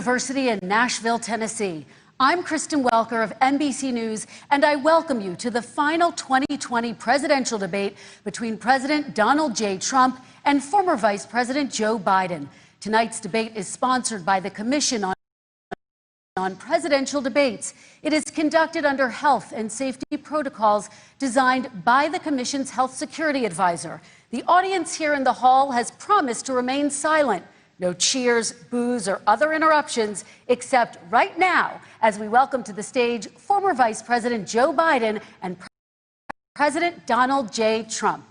University in Nashville, Tennessee. I'm Kristen Welker of NBC News, and I welcome you to the final 2020 presidential debate between President Donald J. Trump and former Vice President Joe Biden. Tonight's debate is sponsored by the Commission on Presidential Debates. It is conducted under health and safety protocols designed by the Commission's health security advisor. The audience here in the hall has promised to remain silent. No cheers, boos, or other interruptions, except right now, as we welcome to the stage former Vice President Joe Biden and President Donald J. Trump.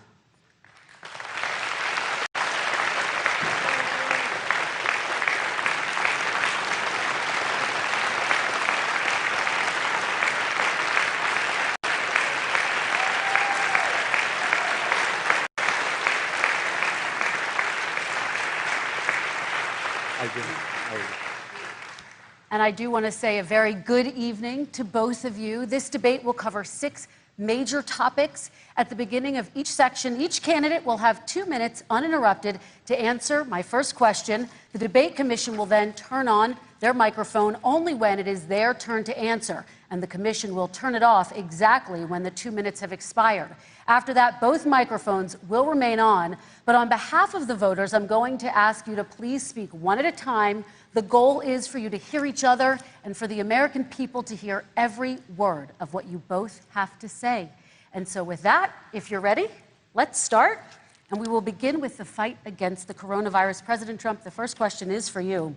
And I do want to say a very good evening to both of you. This debate will cover 6 major topics. At the beginning of each section, each candidate will have 2 minutes uninterrupted to answer my first question. The debate commission will then turn on their microphone only when it is their turn to answer, and the commission will turn it off exactly when the 2 minutes have expired. After that, both microphones will remain on, but on behalf of the voters, I'm going to ask you to please speak one at a time. The goal is for you to hear each other and for the American people to hear every word of what you both have to say. And so with that, if you're ready, let's start. And we will begin with the fight against the coronavirus. President Trump, the first question is for you.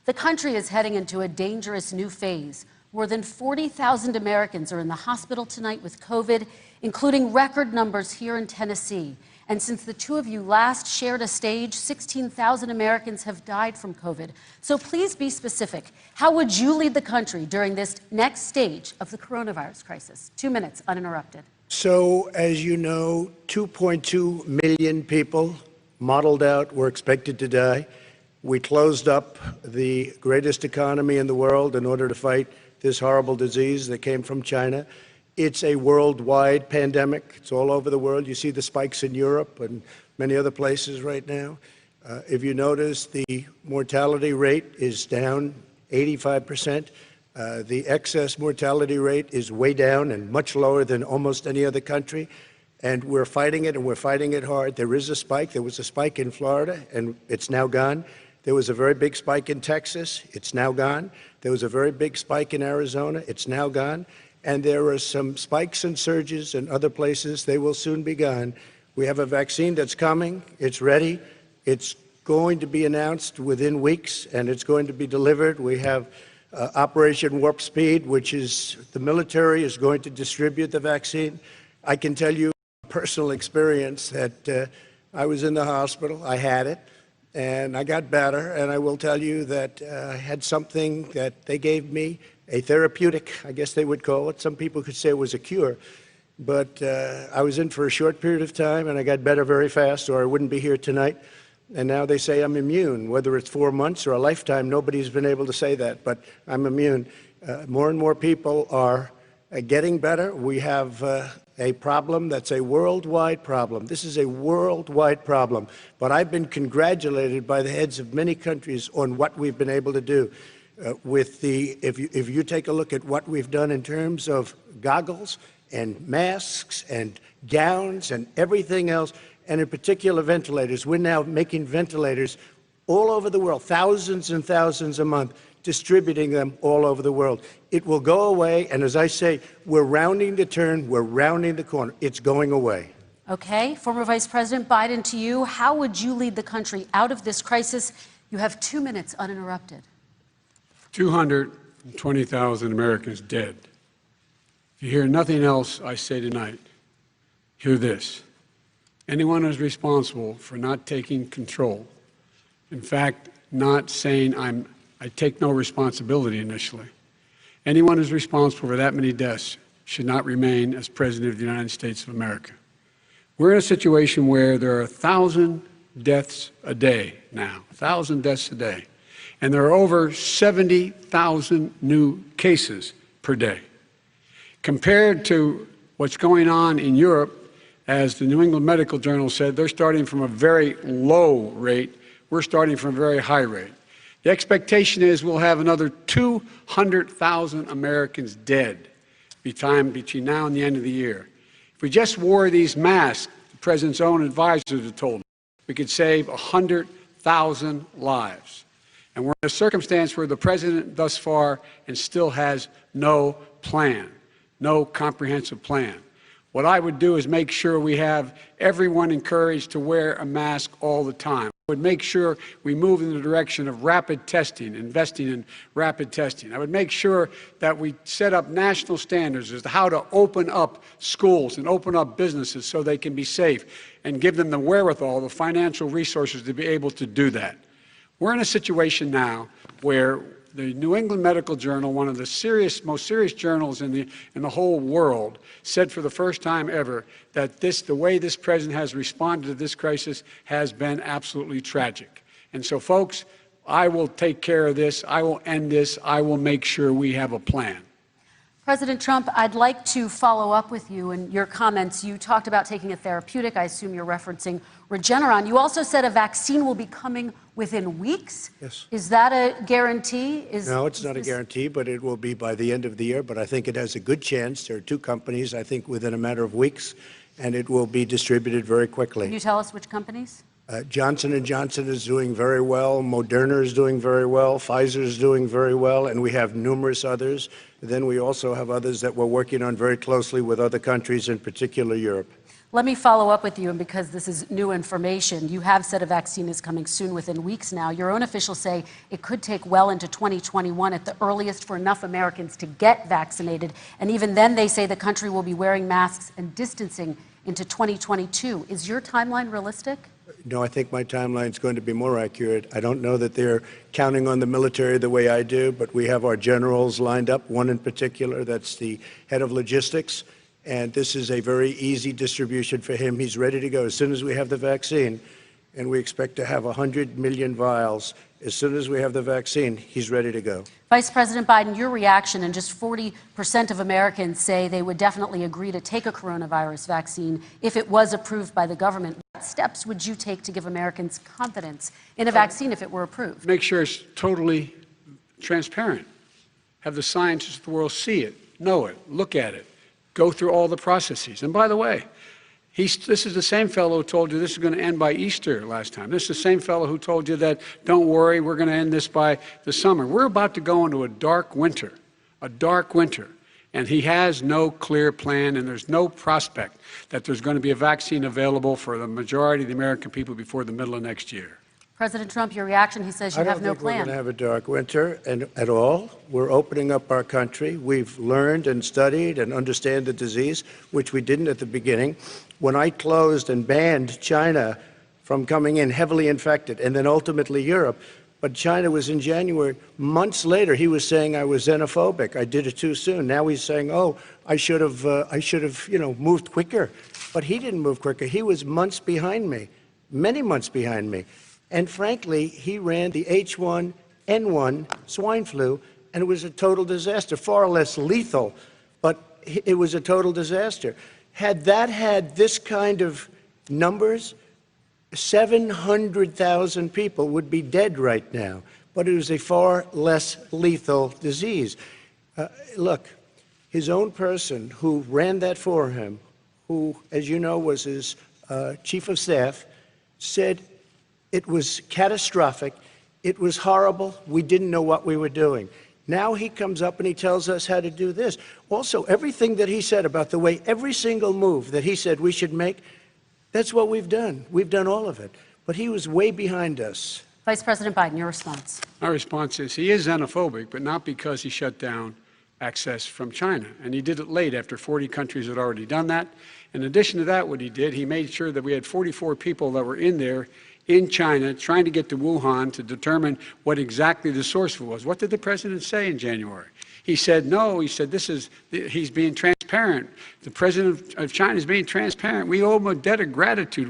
The country is heading into a dangerous new phase. More than 40,000 Americans are in the hospital tonight with COVID, including record numbers here in Tennessee. And since the two of you last shared a stage, 16,000 Americans have died from COVID. So please be specific. How would you lead the country during this next stage of the coronavirus crisis? 2 minutes, uninterrupted. So, as you know, 2.2 million people modeled out were expected to die. We closed up the greatest economy in the world in order to fight this horrible disease that came from China. It's a worldwide pandemic. It's all over the world. You see the spikes in Europe and many other places right now. If you notice, the mortality rate is down 85%. The excess mortality rate is way down and much lower than almost any other country. And we're fighting it, and we're fighting it hard. There is a spike. There was a spike in Florida, and it's now gone. There was a very big spike in Texas. It's now gone. There was a very big spike in Arizona. It's now gone. And there are some spikes and surges in other places. They will soon be gone. We have a vaccine that's coming. It's ready. It's going to be announced within weeks, and it's going to be delivered. We have Operation Warp Speed, which is the military is going to distribute the vaccine. I can tell you personal experience that I was in the hospital. I had it, and I got better. And I will tell you that I had something that they gave me, a therapeutic, I guess they would call it. Some people could say it was a cure. But I was in for a short period of time, and I got better very fast, or I wouldn't be here tonight. And now they say I'm immune. Whether it's 4 months or a lifetime, nobody's been able to say that, but I'm immune. More and more people are getting better. We have a problem that's a worldwide problem. This is a worldwide problem. But I've been congratulated by the heads of many countries on what we've been able to do. If you take a look at what we've done in terms of goggles and masks and gowns and everything else, and in particular ventilators, we're now making ventilators all over the world, thousands and thousands a month, distributing them all over the world. It will go away, and as I say, we're rounding the turn, we're rounding the corner. It's going away. Okay, former Vice President Biden, to you, how would you lead the country out of this crisis? You have 2 minutes uninterrupted. 220,000 Americans dead. If you hear nothing else I say tonight, hear this. Anyone who's responsible for not taking control, in fact, not saying I take no responsibility initially, anyone who's responsible for that many deaths should not remain as President of the United States of America. We're in a situation where there are 1,000 deaths a day now, 1,000 deaths a day. And there are over 70,000 new cases per day. Compared to what's going on in Europe, as the New England Medical Journal said, they're starting from a very low rate. We're starting from a very high rate. The expectation is we'll have another 200,000 Americans dead between now and the end of the year. If we just wore these masks, the President's own advisors have told us, we could save 100,000 lives. And we're in a circumstance where the President thus far and still has no plan, no comprehensive plan. What I would do is make sure we have everyone encouraged to wear a mask all the time. I would make sure we move in the direction of rapid testing, investing in rapid testing. I would make sure that we set up national standards as to how to open up schools and open up businesses so they can be safe and give them the wherewithal, the financial resources to be able to do that. We're in a situation now where the New England Medical Journal, one of the most serious journals in the whole world, said for the first time ever that the way this president has responded to this crisis has been absolutely tragic. And so, folks, I will take care of this. I will end this. I will make sure we have a plan. President Trump, I'd like to follow up with you in your comments. You talked about taking a therapeutic. I assume you're referencing Regeneron. You also said a vaccine will be coming within weeks. Yes. Is that a guarantee? No, it's not a guarantee, but it will be by the end of the year. But I think it has a good chance. There are two companies, I think, within a matter of weeks, and it will be distributed very quickly. Can you tell us which companies? Johnson & Johnson is doing very well. Moderna is doing very well. Pfizer is doing very well. And we have numerous others. Then we also have others that we're working on very closely with other countries, in particular Europe. Let me follow up with you, and because this is new information, you have said a vaccine is coming soon, within weeks now. Your own officials say it could take well into 2021 at the earliest for enough Americans to get vaccinated. And even then, they say the country will be wearing masks and distancing into 2022. Is your timeline realistic? No, I think my timeline is going to be more accurate. I don't know that they're counting on the military the way I do, but we have our generals lined up, one in particular that's the head of logistics. And this is a very easy distribution for him. He's ready to go as soon as we have the vaccine. And we expect to have 100 million vials. As soon as we have the vaccine, he's ready to go. Vice President Biden, your reaction, and just 40% of Americans say they would definitely agree to take a coronavirus vaccine if it was approved by the government. What steps would you take to give Americans confidence in a vaccine if it were approved? Make sure it's totally transparent. Have the scientists of the world see it, know it, look at it, go through all the processes. And by the way, this is the same fellow who told you this is going to end by Easter last time. This is the same fellow who told you that, don't worry, we're going to end this by the summer. We're about to go into a dark winter, and he has no clear plan, and there's no prospect that there's going to be a vaccine available for the majority of the American people before the middle of next year. President Trump, your reaction, he says you have no plan. I don't think we're going to have a dark winter at all. We're opening up our country. We've learned and studied and understand the disease, which we didn't at the beginning. When I closed and banned China from coming in heavily infected, and then ultimately Europe, but China was in January. Months later, he was saying I was xenophobic. I did it too soon. Now he's saying, oh, I should have, moved quicker. But he didn't move quicker. He was months behind me, many months behind me. And frankly, he ran the H1N1 swine flu, and it was a total disaster, far less lethal, but it was a total disaster. Had that had this kind of numbers, 700,000 people would be dead right now, but it was a far less lethal disease. Look, his own person who ran that for him, who, as you know, was his chief of staff, said it was catastrophic, it was horrible, we didn't know what we were doing. Now he comes up and he tells us how to do this. Also, everything that he said about the way every single move that he said we should make, that's what we've done. We've done all of it. But he was way behind us. Vice President Biden, your response. My response is he is xenophobic, but not because he shut down access from China. And he did it late after 40 countries had already done that. In addition to that, what he did, he made sure that we had 44 people that were in there in China trying to get to Wuhan to determine what exactly the source was. What did the president say in January? He said, no, he said, he's being transparent. The president of China is being transparent. We owe him a debt of gratitude.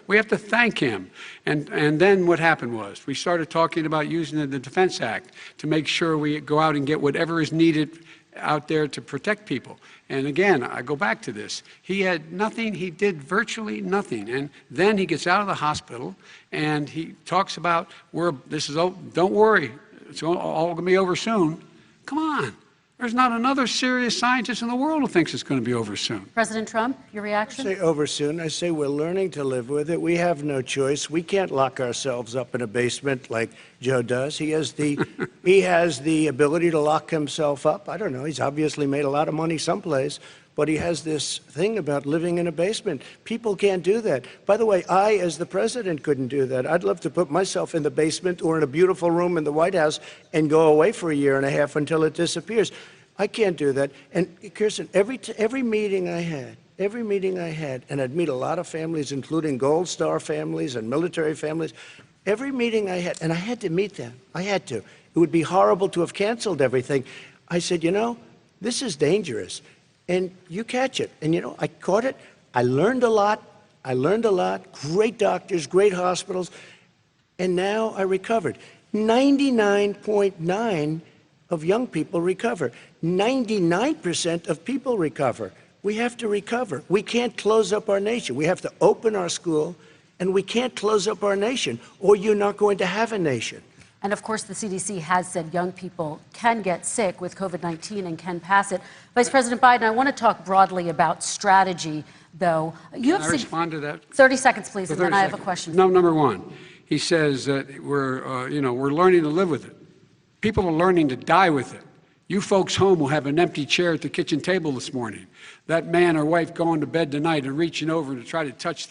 We have to thank him. And then what happened was we started talking about using the Defense Act to make sure we go out and get whatever is needed out there to protect people. And again, I go back to this. He had nothing. He did virtually nothing. And then he gets out of the hospital and he talks about, don't worry, it's all going to be over soon. Come on. There's not another serious scientist in the world who thinks it's going to be over soon. President Trump, your reaction? I say over soon. I say we're learning to live with it. We have no choice. We can't lock ourselves up in a basement like Joe does. He has the ability to lock himself up. I don't know. He's obviously made a lot of money someplace, but he has this thing about living in a basement. People can't do that. By the way, I, as the president, couldn't do that. I'd love to put myself in the basement or in a beautiful room in the White House and go away for a year and a half until it disappears. I can't do that. And Kirsten, every meeting I had, and I'd meet a lot of families, including Gold Star families and military families, every meeting I had, and I had to meet them. I had to. It would be horrible to have canceled everything. I said, you know, this is dangerous. And you catch it. And, you know, I caught it. I learned a lot. Great doctors, great hospitals. And now I recovered. 99.9 of young people recover. 99% of people recover. We have to recover. We can't close up our nation. We have to open our school, and we can't close up our nation, or you're not going to have a nation. And of course, the CDC has said young people can get sick with COVID-19 and can pass it. Vice President Biden, I want to talk broadly about strategy, though. Can I respond to that? 30 seconds, please, and then I have a question. Number one, he says that we're learning to live with it. People are learning to die with it. You folks home will have an empty chair at the kitchen table this morning. That man or wife going to bed tonight and reaching over to try to touch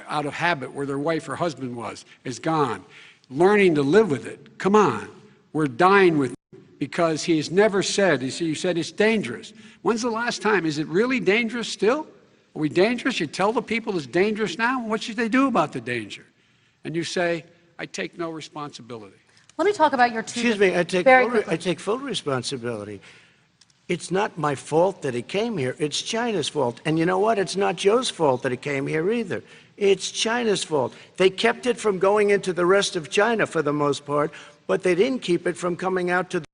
out of habit where their wife or husband is gone. Learning to live with it. Come on. We're dying with it because he has never said, you said it's dangerous. When's the last time? Is it really dangerous still? Are we dangerous? You tell the people it's dangerous now? What should they do about the danger? And you say, I take no responsibility. Let me talk about your two. Excuse me, I take full responsibility. It's not my fault that he came here. It's China's fault. And you know what? It's not Joe's fault that he came here either. It's China's fault. They kept it from going into the rest of China for the most part, but they didn't keep it from coming out to the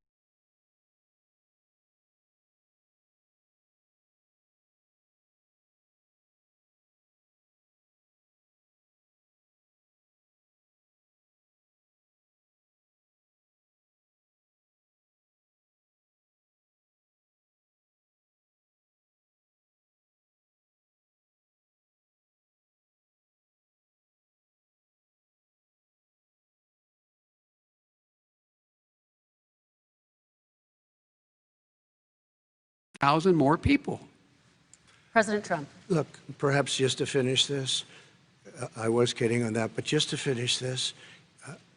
thousand more people. President Trump. Look, perhaps just to finish this, I was kidding on that, but just to finish this,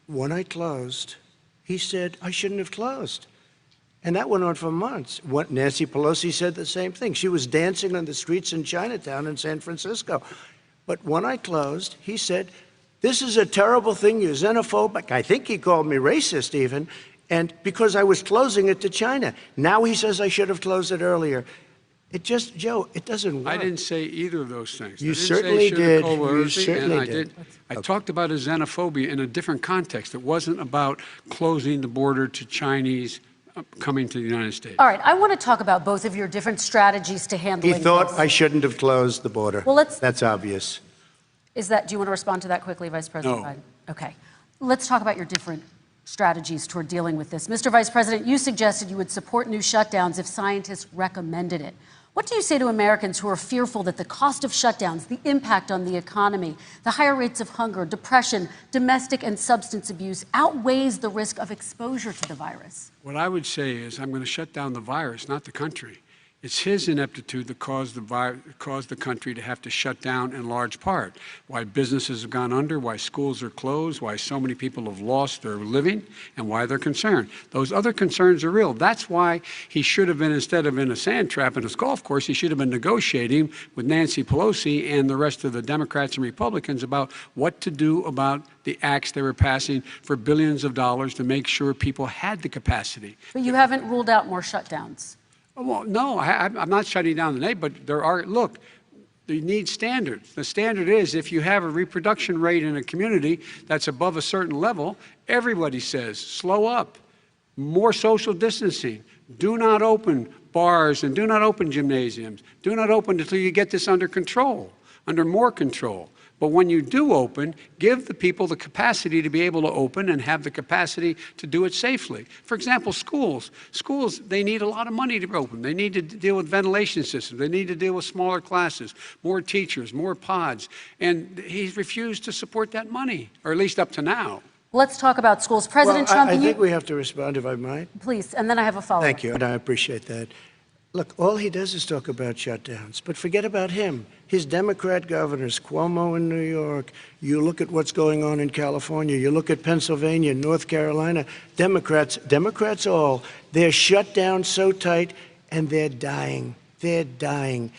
when I closed, he said I shouldn't have closed. And that went on for months. Nancy Pelosi said the same thing. She was dancing on the streets in Chinatown in San Francisco. But when I closed, he said, this is a terrible thing, you're xenophobic. I think he called me racist even. And because I was closing it to China. Now he says I should have closed it earlier. Joe, it doesn't work. I didn't say either of those things. You certainly did. You certainly did. I talked about a xenophobia in a different context. It wasn't about closing the border to Chinese coming to the United States. All right, I want to talk about both of your different strategies to handling this. He thought this. I shouldn't have closed the border. Well, that's obvious. Do you want to respond to that quickly, Vice President Biden? Okay. Let's talk about your different strategies toward dealing with this. Mr. Vice President, you suggested you would support new shutdowns if scientists recommended it. What do you say to Americans who are fearful that the cost of shutdowns, the impact on the economy, the higher rates of hunger, depression, domestic and substance abuse outweighs the risk of exposure to the virus? What I would say is I'm going to shut down the virus, not the country. It's his ineptitude that caused the country to have to shut down in large part. Why businesses have gone under, why schools are closed, why so many people have lost their living, and why they're concerned. Those other concerns are real. That's why he should have been, instead of in a sand trap in his golf course, he should have been negotiating with Nancy Pelosi and the rest of the Democrats and Republicans about what to do about the acts they were passing for billions of dollars to make sure people had the capacity. But you haven't ruled out more shutdowns. Well, no, I'm not shutting down the neighborhood, but there are, look, you need standards. The standard is if you have a reproduction rate in a community that's above a certain level, everybody says, slow up, more social distancing, do not open bars, and do not open gymnasiums. Do not open until you get this under control, under more control. But when you do open, give the people the capacity to be able to open and have the capacity to do it safely. For example, schools. Schools, they need a lot of money to open. They need to deal with ventilation systems. They need to deal with smaller classes, more teachers, more pods. And he's refused to support that money, or at least up to now. Let's talk about schools. President Trump, I think we have to respond, if I might. Please, and then I have a follow-up. Thank you, and I appreciate that. Look, all he does is talk about shutdowns, but forget about him. His Democrat governors, Cuomo in New York, you look at what's going on in California, you look at Pennsylvania, North Carolina, Democrats all, they're shut down so tight, and they're dying. They're dying.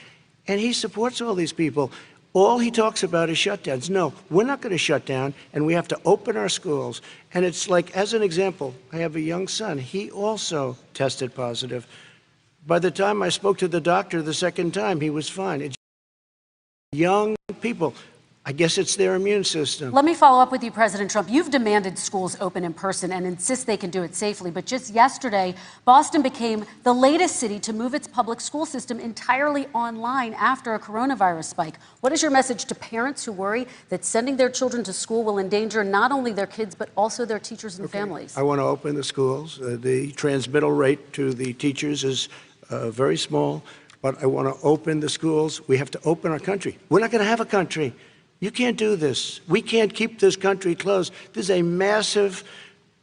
And he supports all these people. All he talks about is shutdowns. No, we're not going to shut down, and we have to open our schools. And it's like, as an example, I have a young son. He also tested positive. By the time I spoke to the doctor the second time, he was fine. It's young people. I guess it's their immune system. Let me follow up with you, President Trump. You've demanded schools open in person and insist they can do it safely. But just yesterday, Boston became the latest city to move its public school system entirely online after a coronavirus spike. What is your message to parents who worry that sending their children to school will endanger not only their kids, but also their teachers and families? I want to open the schools. The transmittal rate to the teachers is very small, but I want to open the schools. We have to open our country. We're not going to have a country. You can't do this. We can't keep this country closed. This is a massive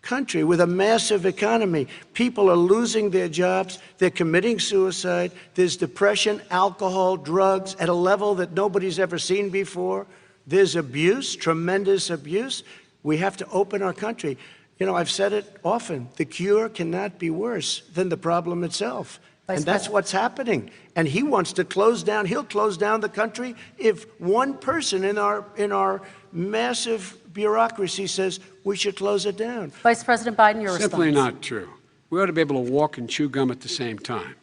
country with a massive economy. People are losing their jobs. They're committing suicide. There's depression, alcohol, drugs at a level that nobody's ever seen before. There's abuse, tremendous abuse. We have to open our country. You know, I've said it often. The cure cannot be worse than the problem itself. And that's what's happening. And he wants to close down. He'll close down the country if one person in our massive bureaucracy says we should close it down. Vice President Biden, your response. Simply not true. We ought to be able to walk and chew gum at the same time.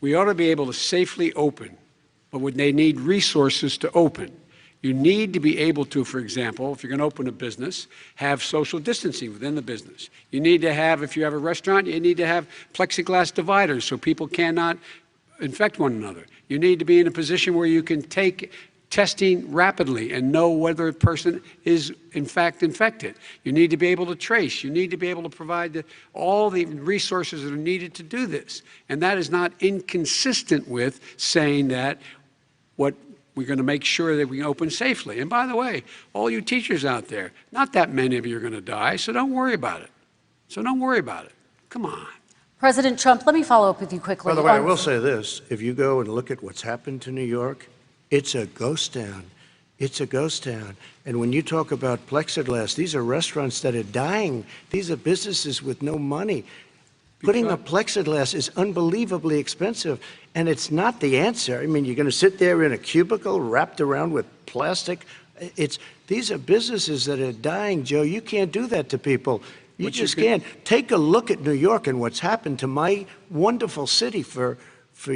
We ought to be able to safely open, but they need resources to open. You need to be able to, for example, if you're going to open a business, have social distancing within the business. You need to have, if you have a restaurant, you need to have plexiglass dividers so people cannot infect one another. You need to be in a position where you can take testing rapidly and know whether a person is in fact infected. You need to be able to trace. You need to be able to provide all the resources that are needed to do this. And that is not inconsistent with saying that we're going to make sure that we open safely. And by the way, all you teachers out there, not that many of you are going to die, so don't worry about it. So don't worry about it. Come on. President Trump, let me follow up with you quickly. By the way, I will say this. If you go and look at what's happened to New York, it's a ghost town. It's a ghost town. And when you talk about plexiglass, these are restaurants that are dying. These are businesses with no money. Putting up plexiglass is unbelievably expensive, and it's not the answer. I mean, you're going to sit there in a cubicle wrapped around with plastic. These are businesses that are dying, Joe. You can't do that to people. You just can't. Take a look at New York and what's happened to my wonderful city for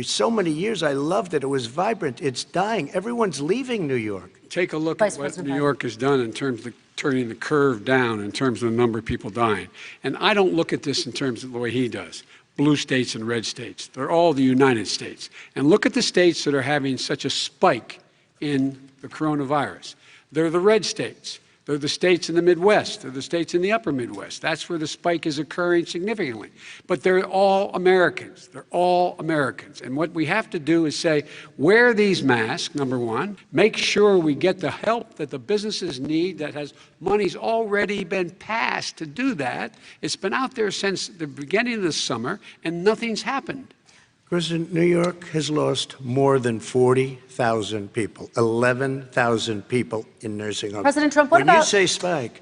so many years. I loved it. It was vibrant. It's dying. Everyone's leaving New York. Take a look at what New York has done in terms of turning the curve down in terms of the number of people dying. And I don't look at this in terms of the way he does. Blue states and red states. They're all the United States. And look at the states that are having such a spike in the coronavirus. They're the red states. They're the states in the Midwest. They're the states in the upper Midwest. That's where the spike is occurring significantly. But they're all Americans. They're all Americans. And what we have to do is say, wear these masks, number one. Make sure we get the help that the businesses need that has money's already been passed to do that. It's been out there since the beginning of the summer, and nothing's happened. President, New York has lost more than 40,000 people, 11,000 people in nursing homes. President Trump, what about... When you say spike,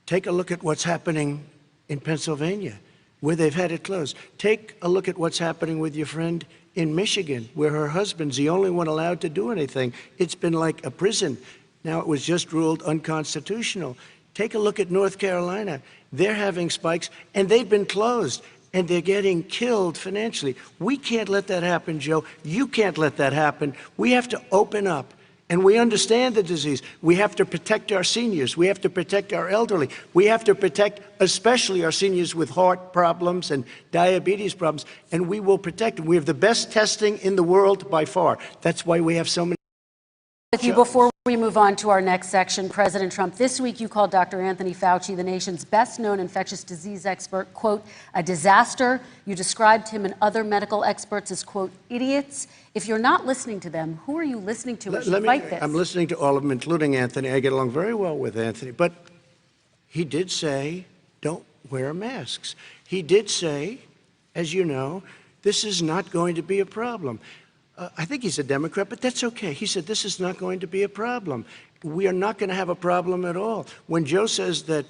take a look at what's happening in Pennsylvania, where they've had it closed. Take a look at what's happening with your friend in Michigan, where her husband's the only one allowed to do anything. It's been like a prison. Now it was just ruled unconstitutional. Take a look at North Carolina. They're having spikes, and they've been closed. And they're getting killed financially. We can't let that happen, Joe. You can't let that happen. We have to open up. And we understand the disease. We have to protect our seniors. We have to protect our elderly. We have to protect especially our seniors with heart problems and diabetes problems. And we will protect them. We have the best testing in the world by far. That's why we have so many. With you before we move on to our next section, President Trump, this week you called Dr. Anthony Fauci, the nation's best-known infectious disease expert, quote, a disaster. You described him and other medical experts as, quote, idiots. If you're not listening to them, who are you listening to as you fight this? I'm listening to all of them, including Anthony. I get along very well with Anthony. But he did say, don't wear masks. He did say, as you know, this is not going to be a problem. I think he's a Democrat, but that's okay. He said, this is not going to be a problem. We are not going to have a problem at all. When Joe says that,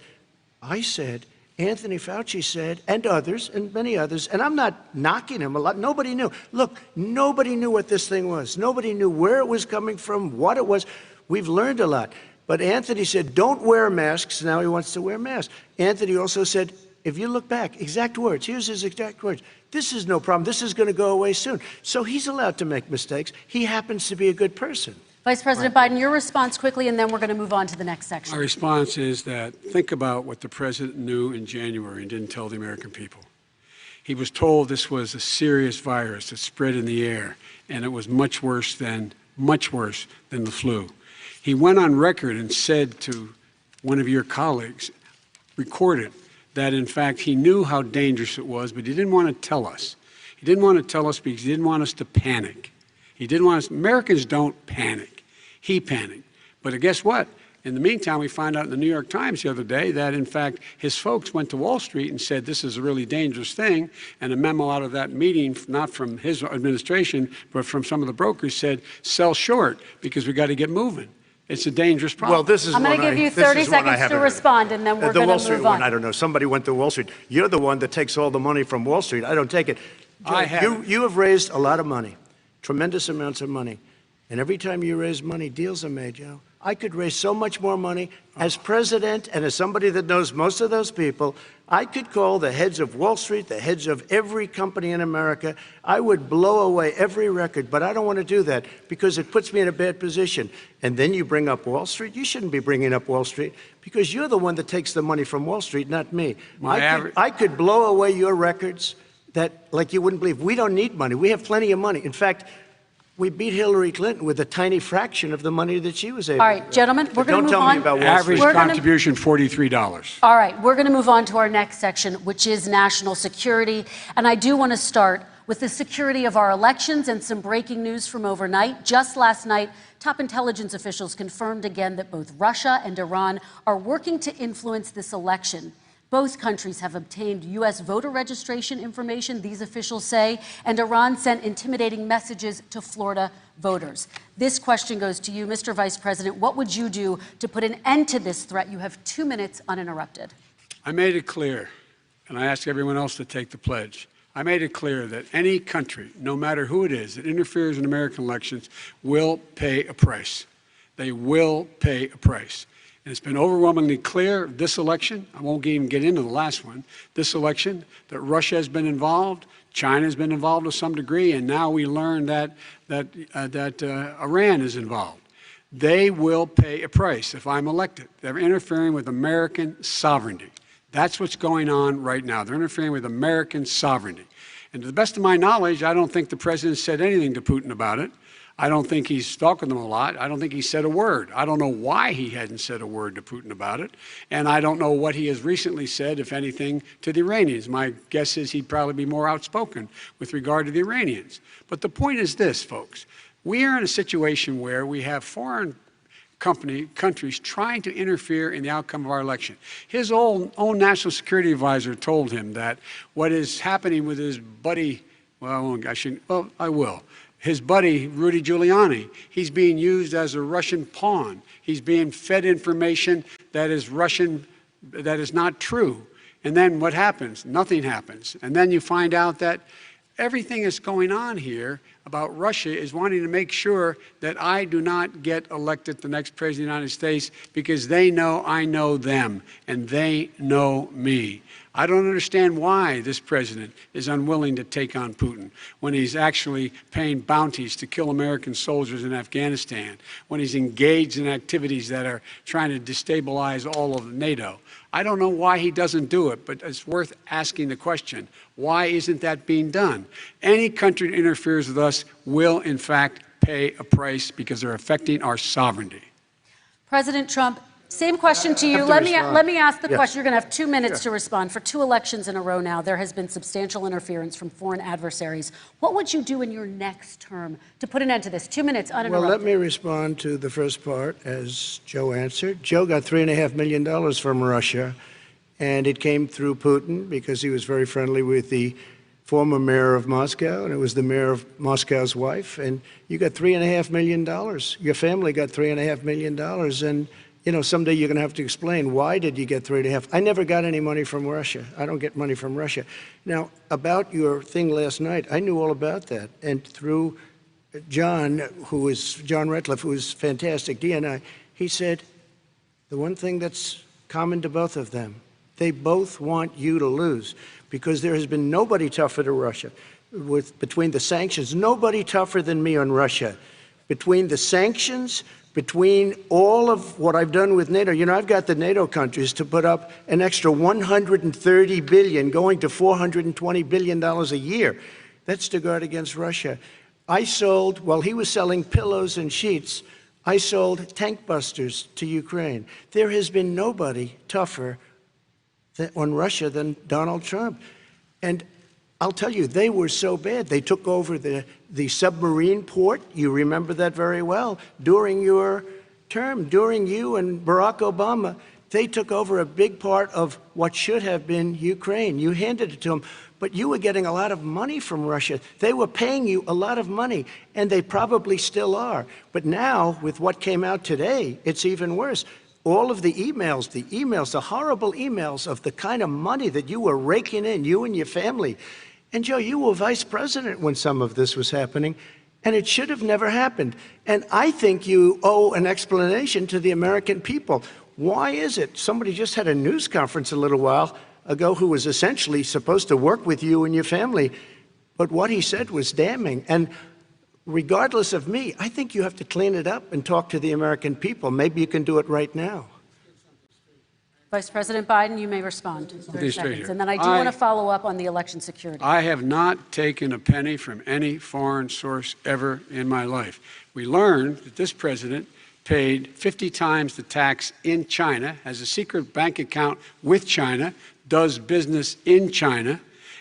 I said, Anthony Fauci said, and others, and many others, and I'm not knocking him a lot. Nobody knew. Look, nobody knew what this thing was. Nobody knew where it was coming from, what it was. We've learned a lot. But Anthony said, don't wear masks. Now he wants to wear masks. Anthony also said, if you look back, exact words, here's his exact words. This is no problem. This is going to go away soon. So he's allowed to make mistakes. He happens to be a good person. Vice President Biden, your response quickly, and then we're going to move on to the next section. My response is that think about what the president knew in January and didn't tell the American people. He was told this was a serious virus that spread in the air, and it was much worse than the flu. He went on record and said to one of your colleagues, recorded, that in fact he knew how dangerous it was, but he didn't want to tell us. He didn't want to tell us because he didn't want us to panic. He didn't want us, Americans don't panic. He panicked. But guess what? In the meantime, we found out in the New York Times the other day that in fact his folks went to Wall Street and said this is a really dangerous thing, and a memo out of that meeting, not from his administration, but from some of the brokers said, sell short because we got to get moving. It's a dangerous problem. Well, this is I'm going to give you 30 seconds to respond, and then we're going to move on. The Wall Street one, I don't know. Somebody went to Wall Street. You're the one that takes all the money from Wall Street. I don't take it. You have raised a lot of money, tremendous amounts of money. And every time you raise money, deals are made, Joe. I could raise so much more money. As president and as somebody that knows most of those people, I could call the heads of Wall Street, the heads of every company in America. I would blow away every record, but I don't want to do that because it puts me in a bad position. And then you bring up Wall Street. You shouldn't be bringing up Wall Street because you're the one that takes the money from Wall Street, not me. I could blow away your records that, like you wouldn't believe. We don't need money. We have plenty of money. In fact, we beat Hillary Clinton with a tiny fraction of the money that she was able to. All right, gentlemen, we're going to move on. Don't tell me about Wall Street. Average contribution, $43. All right, we're going to move on to our next section, which is national security. And I do want to start with the security of our elections and some breaking news from overnight. Just last night, top intelligence officials confirmed again that both Russia and Iran are working to influence this election. Both countries have obtained U.S. voter registration information, these officials say, and Iran sent intimidating messages to Florida voters. This question goes to you, Mr. Vice President. What would you do to put an end to this threat? You have 2 minutes uninterrupted. I made it clear, and I ask everyone else to take the pledge. I made it clear that any country, no matter who it is, that interferes in American elections will pay a price. They will pay a price. And it's been overwhelmingly clear this election, I won't even get into the last one, this election, that Russia has been involved, China has been involved to some degree, and now we learn that Iran is involved. They will pay a price if I'm elected. They're interfering with American sovereignty. That's what's going on right now. They're interfering with American sovereignty. And to the best of my knowledge, I don't think the president said anything to Putin about it. I don't think he's stalking them a lot. I don't think he said a word. I don't know why he hadn't said a word to Putin about it. And I don't know what he has recently said, if anything, to the Iranians. My guess is he'd probably be more outspoken with regard to the Iranians. But the point is this, folks. We are in a situation where we have foreign countries trying to interfere in the outcome of our election. His own national security advisor told him that what is happening with his buddy, I will. His buddy, Rudy Giuliani, he's being used as a Russian pawn. He's being fed information that is Russian, that is not true. And then what happens? Nothing happens. And then you find out that everything that's going on here about Russia is wanting to make sure that I do not get elected the next president of the United States because they know I know them and they know me. I don't understand why this president is unwilling to take on Putin when he's actually paying bounties to kill American soldiers in Afghanistan, when he's engaged in activities that are trying to destabilize all of NATO. I don't know why he doesn't do it, but it's worth asking the question, why isn't that being done? Any country that interferes with us will, in fact, pay a price because they're affecting our sovereignty. President Trump, same question to you. Let me ask the question. You're going to have 2 minutes to respond. For 2 elections in a row now, there has been substantial interference from foreign adversaries. What would you do in your next term to put an end to this? 2 minutes uninterrupted. Well, let me respond to the first part, as Joe answered. Joe got $3.5 million from Russia, and it came through Putin because he was very friendly with the former mayor of Moscow, and it was the mayor of Moscow's wife. And you got $3.5 million. Your family got $3.5 million, and you know, someday you're going to have to explain, why did you get 3.5? I never got any money from Russia. I don't get money from Russia. Now, about your thing last night, I knew all about that. And through John Ratcliffe, who is fantastic, DNI, he said, the one thing that's common to both of them, they both want you to lose, because there has been nobody tougher to Russia. Between the sanctions, nobody tougher than me on Russia. Between the sanctions, between all of what I've done with NATO, you know, I've got the NATO countries to put up an extra $130 billion, going to $420 billion a year. That's to guard against Russia. I sold, while he was selling pillows and sheets, I sold tank busters to Ukraine. There has been nobody tougher on Russia than Donald Trump. And I'll tell you, they were so bad. They took over the submarine port. You remember that very well. During your term, during you and Barack Obama, they took over a big part of what should have been Ukraine. You handed it to them, but you were getting a lot of money from Russia. They were paying you a lot of money, and they probably still are. But now, with what came out today, it's even worse. All of the emails, the horrible emails of the kind of money that you were raking in, you and your family. And Joe, you were vice president when some of this was happening, and it should have never happened. And I think you owe an explanation to the American people. Why is it? Somebody just had a news conference a little while ago who was essentially supposed to work with you and your family, but what he said was damning. And regardless of me, I think you have to clean it up and talk to the American people. Maybe you can do it right now. Vice President Biden, you may respond. 30 seconds. And then I do want to follow up on the election security. I have not taken a penny from any foreign source ever in my life. We learned that this president paid 50 times the tax in China, has a secret bank account with China, does business in China,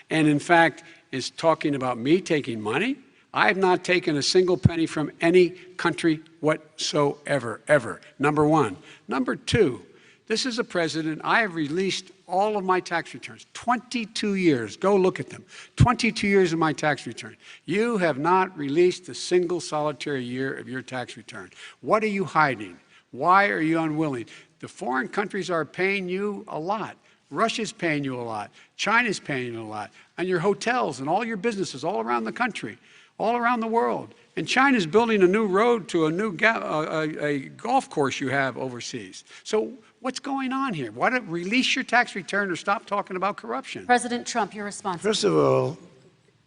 and in fact is talking about me taking money. I have not taken a single penny from any country whatsoever, ever. Number one. Number two, this is a president, I have released all of my tax returns, 22 years. Go look at them. 22 years of my tax return. You have not released a single solitary year of your tax return. What are you hiding? Why are you unwilling? The foreign countries are paying you a lot. Russia's paying you a lot. China's paying you a lot. And your hotels and all your businesses all around the country, all around the world. And China's building a new road to a new a golf course you have overseas. So what's going on here? Why don't release your tax return or stop talking about corruption? President Trump, your response. First of all,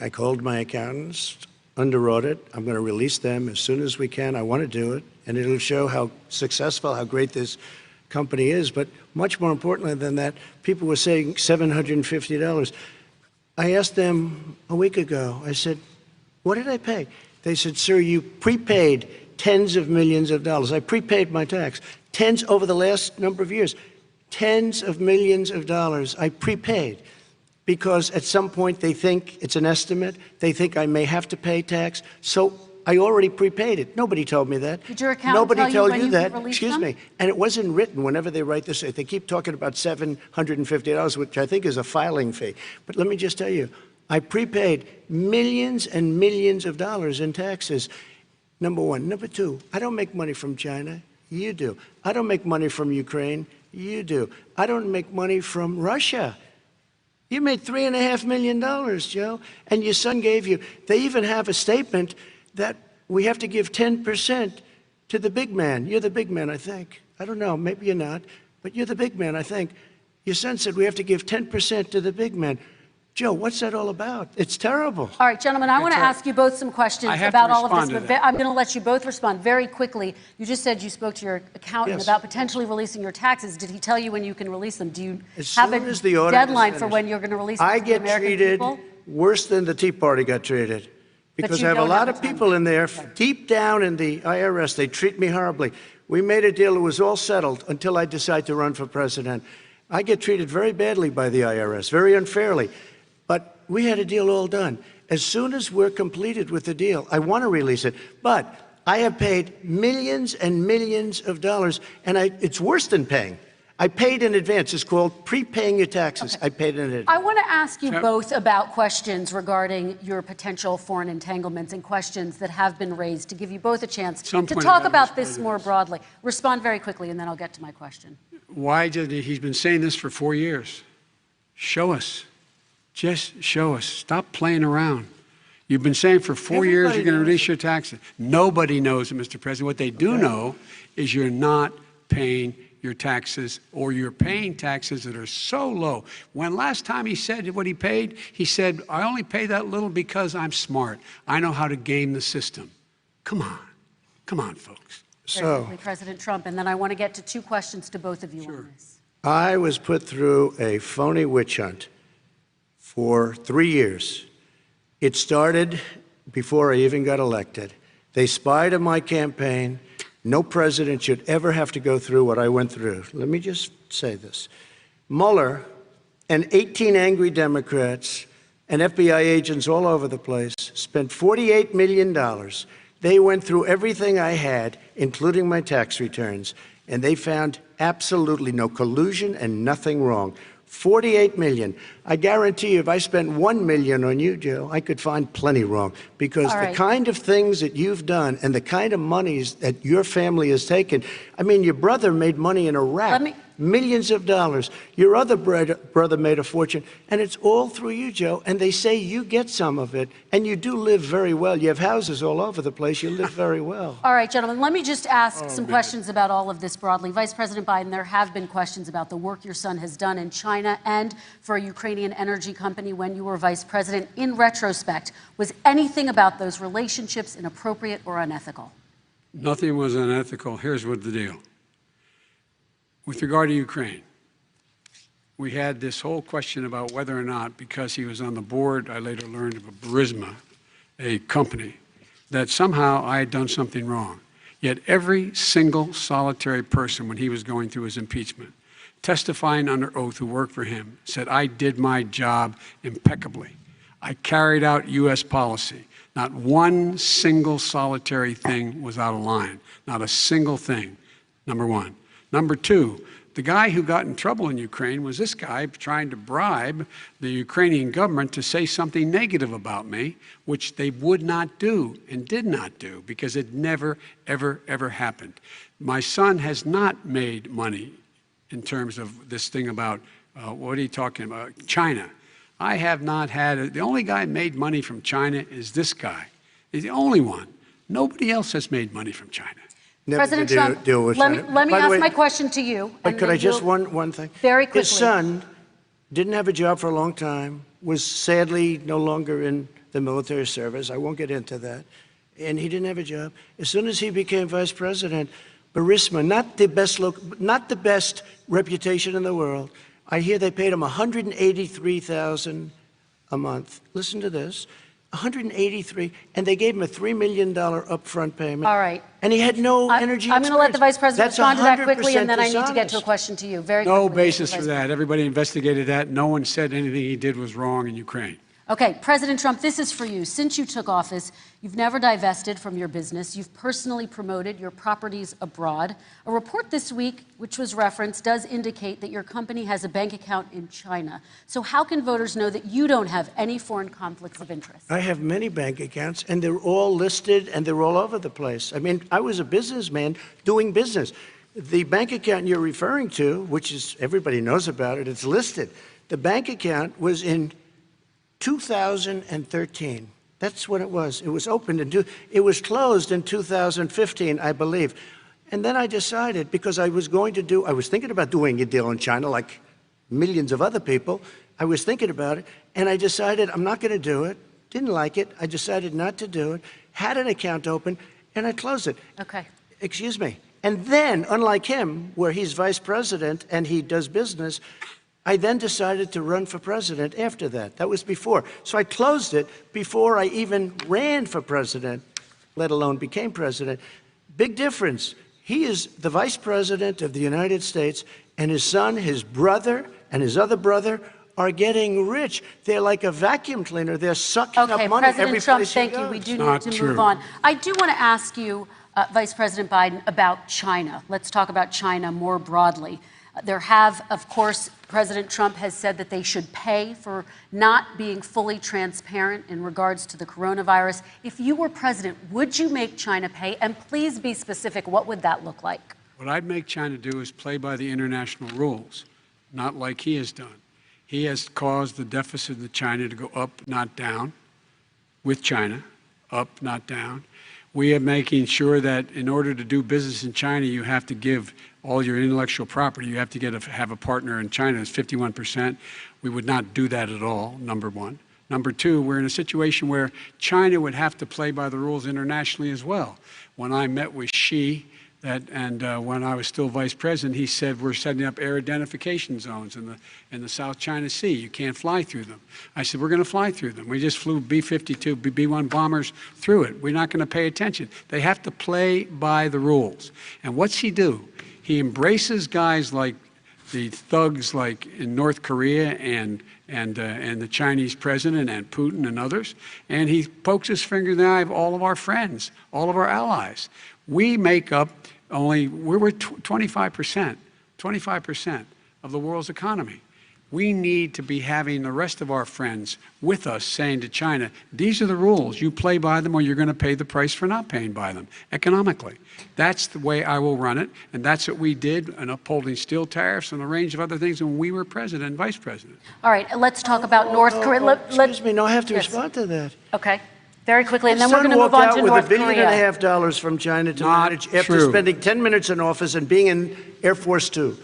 I called my accountants under audit. I'm going to release them as soon as we can. I want to do it, and it'll show how successful, how great this company is. But much more importantly than that, people were saying $750. I asked them a week ago, I said, what did I pay? They said, sir, you prepaid tens of millions of dollars. I prepaid my tax. Tens over the last number of years. Tens of millions of dollars I prepaid because at some point they think it's an estimate. They think I may have to pay tax. So I already prepaid it. Nobody told me that. Did your accountant Nobody tell told when you that. released Excuse them? me. And it wasn't written whenever they write this. They keep talking about $750, which I think is a filing fee. But let me just tell you, I prepaid millions and millions of dollars in taxes. Number one. Number two, I don't make money from China. You do. I don't make money from Ukraine. You do. I don't make money from Russia. You made $3.5 million, Joe, and your son gave you. They even have a statement that we have to give 10% to the big man. You're the big man, I think. I don't know. Maybe you're not, but you're the big man, I think. Your son said we have to give 10% to the big man. Joe, what's that all about? It's terrible. All right, gentlemen, I want to ask you both some questions about all of this, but I'm going to let you both respond very quickly. You just said you spoke to your accountant about potentially releasing your taxes. Did he tell you when you can release them? Do you have a deadline for when you're going to release them to the American people? I get treated worse than the Tea Party got treated. Because I have a lot of people in there, deep down in the IRS, they treat me horribly. We made a deal, it was all settled until I decide to run for president. I get treated very badly by the IRS, very unfairly. But we had a deal all done. As soon as we're completed with the deal, I want to release it. But I have paid millions and millions of dollars, and it's worse than paying. I paid in advance. It's called prepaying your taxes. I paid in advance. I want to ask you both about questions regarding your potential foreign entanglements and questions that have been raised to give you both a chance to talk about this more broadly. Respond very quickly, and then I'll get to my question. Why did he's been saying this for 4 years? Show us. Just show us. Stop playing around. You've been saying for 4 years you're going to release your taxes. Nobody knows it, Mr. President. What they do know is you're not paying your taxes, or you're paying taxes that are so low. When last time he said what he paid, he said, I only pay that little because I'm smart. I know how to game the system. Come on. Come on, folks. So, President Trump, and then I want to get to two questions to both of you on this. I was put through a phony witch hunt for 3 years. It started before I even got elected. They spied on my campaign. No president should ever have to go through what I went through. Let me just say this. Mueller and 18 angry Democrats and FBI agents all over the place spent $48 million. They went through everything I had, including my tax returns, and they found absolutely no collusion and nothing wrong. $48 million. I guarantee you, if I spent $1 million on you, Joe, I could find plenty wrong. Because the kind of things that you've done and the kind of monies that your family has taken, I mean, your brother made money in Iraq, millions of dollars. Your other brother made a fortune, and it's all through you, Joe. And they say you get some of it, and you do live very well. You have houses all over the place. You live very well. All right, gentlemen, let me just ask some questions about all of this broadly. Vice President Biden, there have been questions about the work your son has done in China and for a Ukrainian energy company when you were vice president. In retrospect, was anything about those relationships inappropriate or unethical? Nothing was unethical. Here's what the deal. With regard to Ukraine, we had this whole question about whether or not, because he was on the board, I later learned of a Burisma, a company, that somehow I had done something wrong. Yet every single solitary person, when he was going through his impeachment, testifying under oath who worked for him, said, I did my job impeccably. I carried out U.S. policy. Not one single solitary thing was out of line. Not a single thing, number one. Number two, the guy who got in trouble in Ukraine was this guy trying to bribe the Ukrainian government to say something negative about me, which they would not do and did not do because it never, ever, ever happened. My son has not made money in terms of this thing about, what are you talking about, China. I have not had, the only guy made money from China is this guy. He's the only one. Nobody else has made money from China. President Trump, let me ask my question to you. But could I just one thing? Very quickly. His son didn't have a job for a long time, was sadly no longer in the military service. I won't get into that. And he didn't have a job. As soon as he became vice president, Burisma, not the best reputation in the world. I hear they paid him $183,000 a month. Listen to this. $183, and they gave him a $3 million upfront payment. All right. And he had no energy I'm going to let the Vice President respond to that quickly, and then I need dishonest. to get to a question to you. Very quickly. No basis for that. Everybody investigated that. No one said anything he did was wrong in Ukraine. Okay, President Trump, this is for you. Since you took office, you've never divested from your business. You've personally promoted your properties abroad. A report this week, which was referenced, does indicate that your company has a bank account in China. So how can voters know that you don't have any foreign conflicts of interest? I have many bank accounts, and they're all listed, and they're all over the place. I mean, I was a businessman doing business. The bank account you're referring to, which is, everybody knows about it, it's listed. The bank account was in 2013. That's what it was. It was opened it was closed in 2015, I believe. And then I decided, because I was thinking about doing a deal in China, like millions of other people. I was thinking about it, and I decided I'm not going to do it. Didn't like it. I decided not to do it. Had an account open, and I closed it. Okay. Excuse me. And then, unlike him, where he's vice president and he does business, I then decided to run for president after that. That was before. So I closed it before I even ran for president, let alone became president. Big difference. He is the vice president of the United States, and his son, his brother, and his other brother are getting rich. They're like a vacuum cleaner. They're sucking up money President every Trump, place he thank you. goes. We do Not need to true. move on. I do want to ask you, Vice President Biden, about China. Let's talk about China more broadly. There have, of course, President Trump has said that they should pay for not being fully transparent in regards to the coronavirus. If you were president, would you make China pay? And please be specific. What would that look like? What I'd make China do is play by the international rules, not like he has done. He has caused the deficit of China to go up, not down, with China, up, not down. We are making sure that in order to do business in China, you have to give all your intellectual property. You have to have a partner in China. It's 51%. We would not do that at all, number one. Number two, we're in a situation where China would have to play by the rules internationally as well. When I met with Xi, when I was still vice president, he said we're setting up air identification zones in the South China Sea. You can't fly through them. I said we're going to fly through them. We just flew B-52, B-1 bombers through it. We're not going to pay attention. They have to play by the rules. And what's he do? He embraces guys like the thugs like in North Korea and the Chinese president and Putin and others, and he pokes his finger in the eye of all of our friends, all of our allies. We make up we're 25% of the world's economy. We need to be having the rest of our friends with us saying to China, these are the rules. You play by them or you're going to pay the price for not paying by them economically. That's the way I will run it. And that's what we did in upholding steel tariffs and a range of other things when we were president and vice president. All right, let's talk about North Korea. Excuse me, no, I have to respond to that. Okay. Very quickly, and then His we're son going to move walked on out to with North $1.5 billion Korea. from China to Not manage after true. spending 10 minutes in office and being in Air Force Two,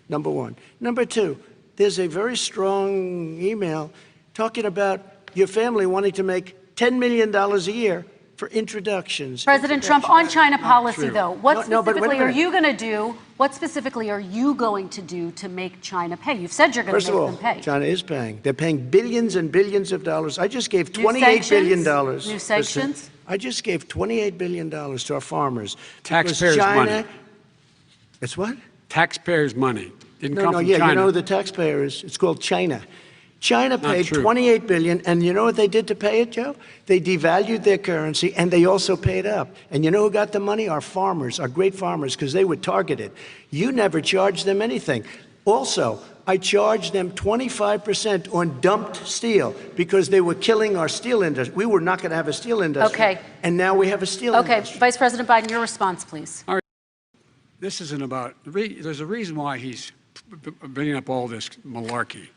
number one. Number two, there's a very strong email talking about your family wanting to make $10 million a year for introductions. President Trump, on China policy, true. though, what No, but wait a specifically are minute. you going to do? What specifically are you going to do to make China pay? You've said you're going First to of make all, them pay. China is paying. They're paying billions and billions of dollars. I just gave New $28 billion. sanctions? New sanctions? I just gave $28 billion to our farmers. because Taxpayers' China, money. It's what? Taxpayers' money. Didn't come from Yeah, China. you know the taxpayer is, it's called China. China paid true. $28 billion, and you know what they did to pay it, Joe? They devalued their currency, and they also paid up. And you know who got the money? Our farmers, our great farmers, because they were targeted. You never charged them anything. Also, I charged them 25% on dumped steel because they were killing our steel industry. We were not going to have a steel industry. Okay. And now we have a steel industry. Vice President Biden, your response, please. This isn't about, there's a reason why he's bringing up all this malarkey.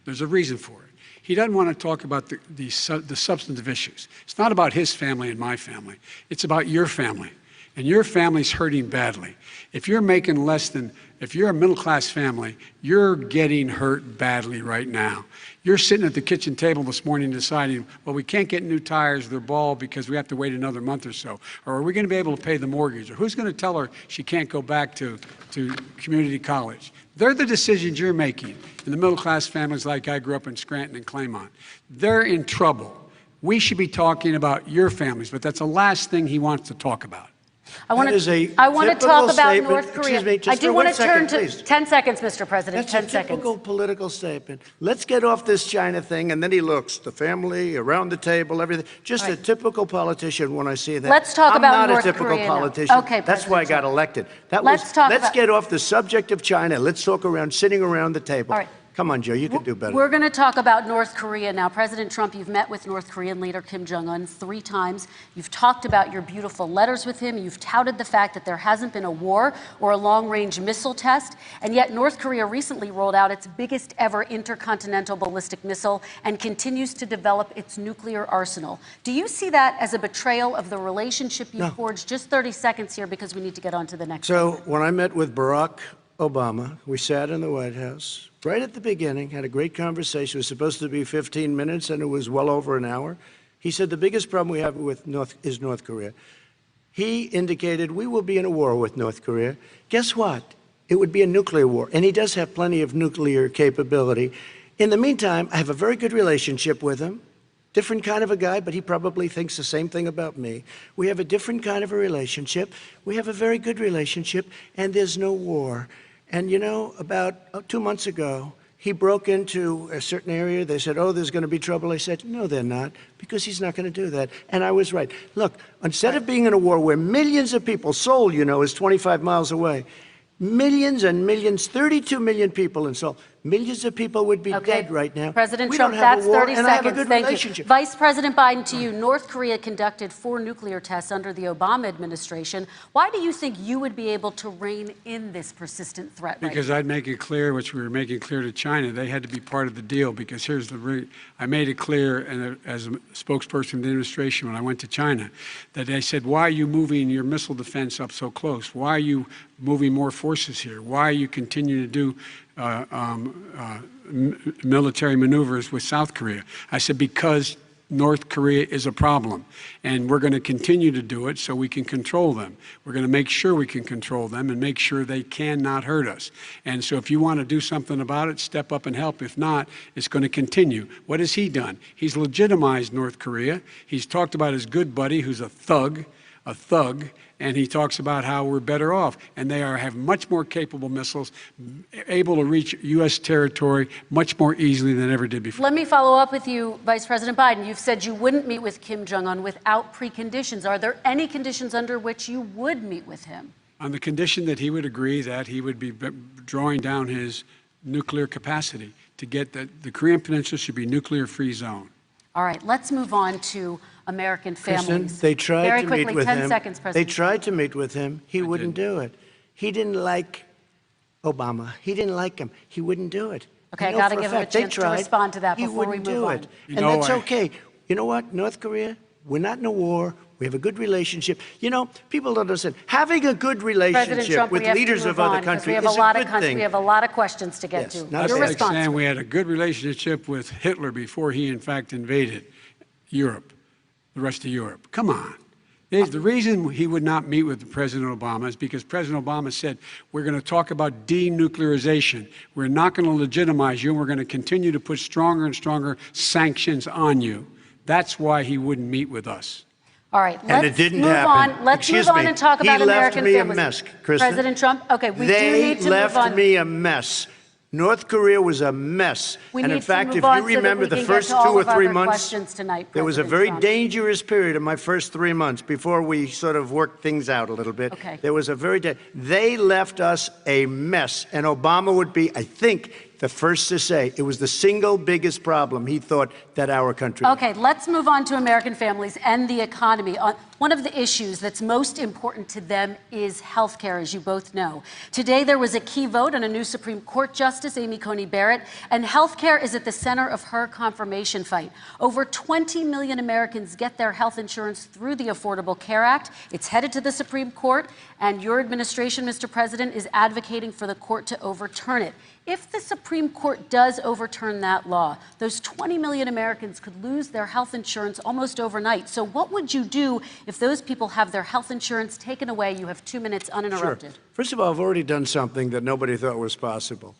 There's a reason for it. He doesn't want to talk about the substantive issues. It's not about his family and my family. It's about your family. And your family's hurting badly. If you're making less than, if you're a middle-class family, you're getting hurt badly right now. You're sitting at the kitchen table this morning deciding, well, we can't get new tires, they're bald because we have to wait another month or so. Or are we going to be able to pay the mortgage? Or who's going to tell her she can't go back to community college? They're the decisions you're making in the middle-class families like I grew up in Scranton and Claymont. They're in trouble. We should be talking about your families, but that's the last thing he wants to talk about. I want is a to talk typical about statement. North Korea. Excuse me, just I do for want 1 to turn second, to please. 10 seconds, Mr. President. That's 10 a seconds. typical political statement. Let's get off this China thing, and then he looks, the family, around the table, everything. Just a typical politician when I see that. Let's talk I'm about not North a typical Korea now. politician. Okay, That's why I got elected. Let's get off the subject of China. Let's talk around, sitting around the table. All right. Come on, Joe, you can do better. We're going to talk about North Korea now. President Trump, you've met with North Korean leader Kim Jong-un 3 times. You've talked about your beautiful letters with him. You've touted the fact that there hasn't been a war or a long-range missile test. And yet North Korea recently rolled out its biggest ever intercontinental ballistic missile and continues to develop its nuclear arsenal. Do you see that as a betrayal of the relationship you forged? Just 30 seconds here because we need to get on to the next So segment. when I met with Barack Obama. We sat in the White House right at the beginning, had a great conversation. It was supposed to be 15 minutes, and it was well over an hour. He said the biggest problem we have with North Korea. He indicated we will be in a war with North Korea. Guess what? It would be a nuclear war, and he does have plenty of nuclear capability. In the meantime, I have a very good relationship with him. Different kind of a guy, but he probably thinks the same thing about me. We have a different kind of a relationship. We have a very good relationship, and there's no war. And you know, about 2 months ago, he broke into a certain area. They said, oh, there's going to be trouble. I said, no, they're not, because he's not going to do that. And I was right. Look, instead of being in a war where millions of people, Seoul, you know, is 25 miles away, millions and millions, 32 million people in Seoul. Millions of people would be dead right now. President we Trump, don't have that's a war, 30 and I have a seconds. good Thank relationship. you. Vice President Biden, to you. North Korea conducted 4 nuclear tests under the Obama administration. Why do you think you would be able to rein in this persistent threat? Because I'd make it clear, which we were making clear to China, they had to be part of the deal. Because here's I made it clear, and as a spokesperson of the administration when I went to China, that they said, why are you moving your missile defense up so close? Why are you moving more forces here? Why are you continuing to do military maneuvers with South Korea? I said, because North Korea is a problem, and we're going to continue to do it so we can control them. We're going to make sure we can control them and make sure they cannot hurt us. And so if you want to do something about it, step up and help. If not, it's going to continue. What has he done? He's legitimized North Korea. He's talked about his good buddy, who's a thug, and he talks about how we're better off. And they have much more capable missiles, able to reach U.S. territory much more easily than ever did before. Let me follow up with you, Vice President Biden. You've said you wouldn't meet with Kim Jong-un without preconditions. Are there any conditions under which you would meet with him? On the condition that he would agree that he would be drawing down his nuclear capacity to get the Korean Peninsula should be a nuclear-free zone. All right, let's move on to American families. Kristen, they tried Very to quickly, meet with 10 him. seconds, President. They tried to meet with him. He wouldn't do it. He didn't like Obama. He didn't like him. He wouldn't do it. Okay, I got to give him a chance to respond to that before we move on. And that's okay. You know what, North Korea, we're not in a war. We have a good relationship. You know, people don't understand. Having a good relationship with leaders of other countries is a good thing. We have a lot of questions to get to. That's like saying we had a good relationship with Hitler before he, in fact, invaded Europe, the rest of Europe. Come on. The reason he would not meet with President Obama is because President Obama said, we're going to talk about denuclearization. We're not going to legitimize you, and we're going to continue to put stronger and stronger sanctions on you. That's why he wouldn't meet with us. All right, and it didn't happen. Let's move on and talk about American families. He left me a mess, Kristen. President Trump, okay, we do need to move on. They left me a mess. North Korea was a mess. And in fact, if you remember the first 2 or 3 months, there was a very dangerous period in my first 3 months before we sort of worked things out a little bit. Okay. There was a they left us a mess. And Obama would be, I think, the first to say it was the single biggest problem he thought that our country had. Okay, let's move on to American families and the economy. One of the issues that's most important to them is health care, as you both know. Today, there was a key vote on a new Supreme Court Justice, Amy Coney Barrett, and health care is at the center of her confirmation fight. Over 20 million Americans get their health insurance through the Affordable Care Act. It's headed to the Supreme Court, and your administration, Mr. President, is advocating for the court to overturn it. If the Supreme Court does overturn that law, those 20 million Americans could lose their health insurance almost overnight. So what would you do if those people have their health insurance taken away? You have 2 minutes uninterrupted. Sure. First of all, I've already done something that nobody thought was possible.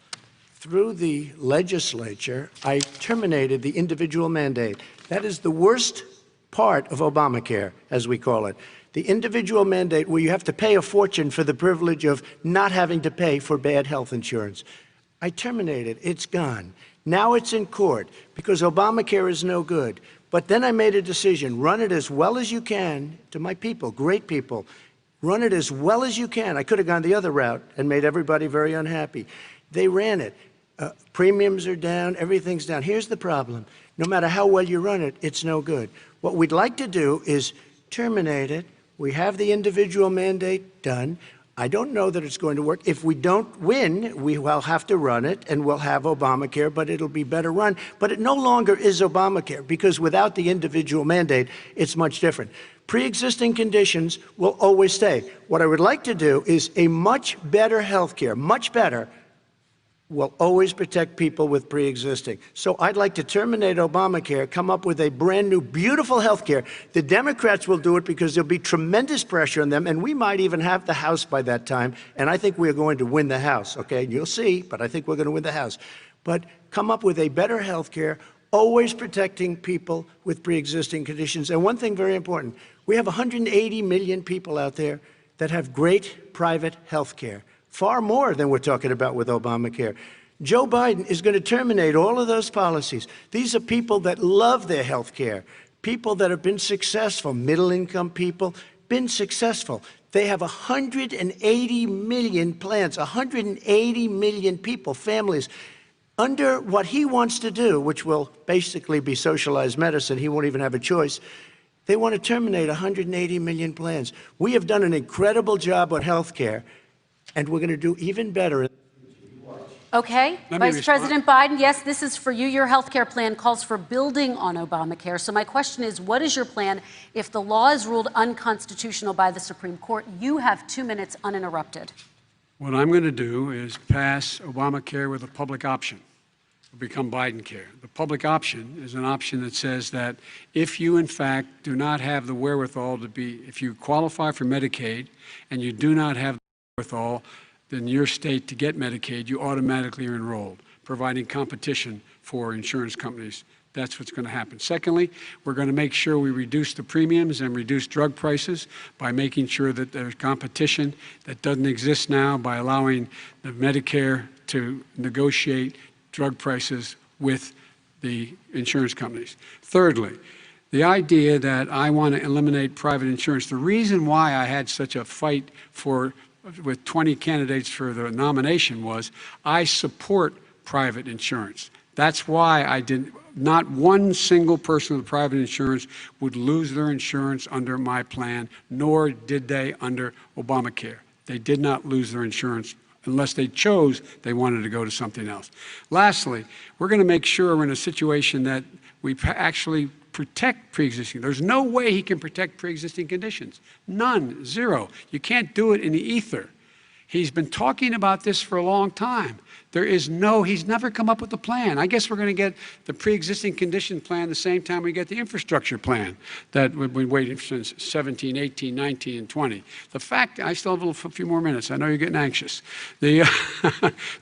Through the legislature, I terminated the individual mandate. That is the worst part of Obamacare, as we call it. The individual mandate where you have to pay a fortune for the privilege of not having to pay for bad health insurance. I terminated. It's gone. Now it's in court because Obamacare is no good. But then I made a decision. Run it as well as you can to my people, great people. Run it as well as you can. I could have gone the other route and made everybody very unhappy. They ran it. Premiums are down. Everything's down. Here's the problem. No matter how well you run it, it's no good. What we'd like to do is terminate it. We have the individual mandate done. I don't know that it's going to work. If we don't win, we will have to run it, and we'll have Obamacare, but it'll be better run. But it no longer is Obamacare, because without the individual mandate, it's much different. Pre-existing conditions will always stay. What I would like to do is a much better health care, much better, will always protect people with pre-existing. So I'd like to terminate Obamacare, come up with a brand new, beautiful health care. The Democrats will do it because there'll be tremendous pressure on them, and we might even have the House by that time, and I think we're going to win the House, okay? You'll see, but I think we're going to win the House. But come up with a better health care, always protecting people with pre-existing conditions. And one thing very important, we have 180 million people out there that have great private health care. Far more than we're talking about with Obamacare. Joe Biden is going to terminate all of those policies. These are people that love their health care, people that have been successful, middle-income people, been successful. They have 180 million plans, 180 million people, families, under what he wants to do, which will basically be socialized medicine. He won't even have a choice. They want to terminate 180 million plans. We have done an incredible job on health care, and we're going to do even better. Okay, Vice President Biden, yes, this is for you. Your health care plan calls for building on Obamacare. So my question is, what is your plan if the law is ruled unconstitutional by the Supreme Court? You have 2 minutes uninterrupted. What I'm going to do is pass Obamacare with a public option. It'll become Biden care. The public option is an option that says that if you, in fact, do not have the wherewithal to be, if you qualify for Medicaid and you do not have wherewithal in your state to get Medicaid, you automatically are enrolled, providing competition for insurance companies. That's what's going to happen. Secondly, we're going to make sure we reduce the premiums and reduce drug prices by making sure that there's competition that doesn't exist now, by allowing the Medicare to negotiate drug prices with the insurance companies. Thirdly, the idea that I want to eliminate private insurance, the reason why I had such a fight with 20 candidates for the nomination was I support private insurance. That's why I didn't. Not one single person with private insurance would lose their insurance under my plan, nor did they under Obamacare. They did not lose their insurance unless they chose they wanted to go to something else. Lastly, we're going to make sure we're in a situation that we actually protect pre-existing. There's no way he can protect pre-existing conditions. None, zero. You can't do it in the ether. He's been talking about this for a long time. He's never come up with a plan. I guess we're going to get the pre-existing condition plan the same time we get the infrastructure plan that we've been waiting since 17, 18, 19, and 20. The fact, I still have a few more minutes. I know you're getting anxious. The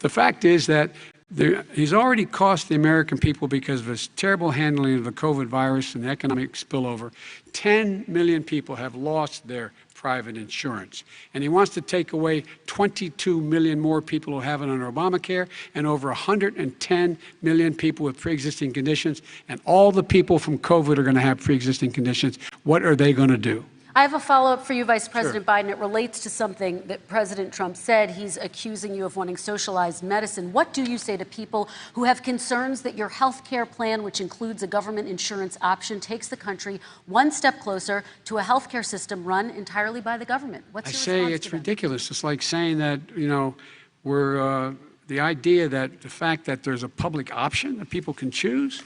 fact is that he's already cost the American people, because of his terrible handling of the COVID virus and the economic spillover, 10 million people have lost their private insurance. And he wants to take away 22 million more people who have it under Obamacare, and over 110 million people with pre-existing conditions. And all the people from COVID are going to have pre-existing conditions. What are they going to do? I have a follow-up for you, Vice President Biden. It relates to something that President Trump said. He's accusing you of wanting socialized medicine. What do you say to people who have concerns that your health care plan, which includes a government insurance option, takes the country one step closer to a health care system run entirely by the government? What's your response to them? I say it's ridiculous. It's like saying that, the idea that the fact that there's a public option that people can choose,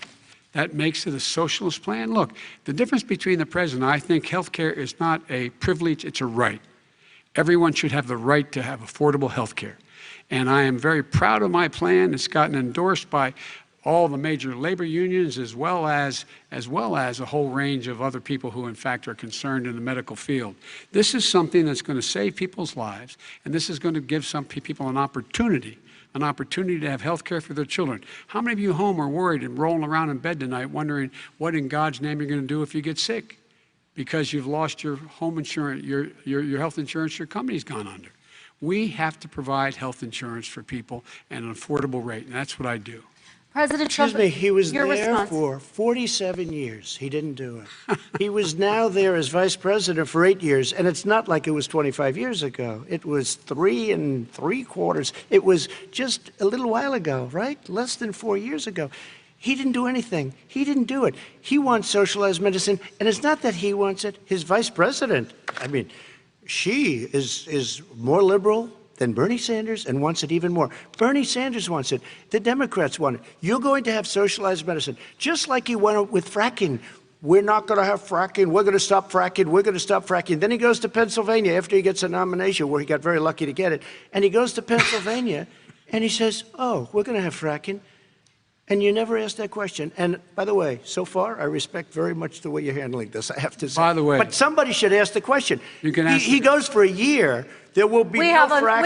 that makes it a socialist plan. Look, the difference between the president, I think health care is not a privilege, it's a right. Everyone should have the right to have affordable health care. And I am very proud of my plan. It's gotten endorsed by all the major labor unions, as well as a whole range of other people who, in fact, are concerned in the medical field. This is something that's going to save people's lives, and this is going to give some people an opportunity to have health care for their children. How many of you home are worried and rolling around in bed tonight wondering what in God's name you're going to do if you get sick because you've lost your home insurance, your health insurance, your company's gone under? We have to provide health insurance for people at an affordable rate, and that's what I do. President Trump, excuse me, he was there for 47 years. He didn't do it. He was now there as vice president for 8 years, and it's not like it was 25 years ago. It was 3 3/4. It was just a little while ago, right? Less than 4 years ago. He didn't do anything. He didn't do it. He wants socialized medicine, and it's not that he wants it. His vice president, she is more liberal than Bernie Sanders and wants it even more. Bernie Sanders wants it. The Democrats want it. You're going to have socialized medicine, just like he went with fracking. We're not going to have fracking. We're going to stop fracking. We're going to stop fracking. Then he goes to Pennsylvania after he gets a nomination, where he got very lucky to get it. And he goes to Pennsylvania and he says, oh, we're going to have fracking. And you never asked that question. And by the way, so far, I respect very much the way you're handling this, I have to say. By the way. But somebody should ask the question. You can ask he goes for a year. There will be no fracking.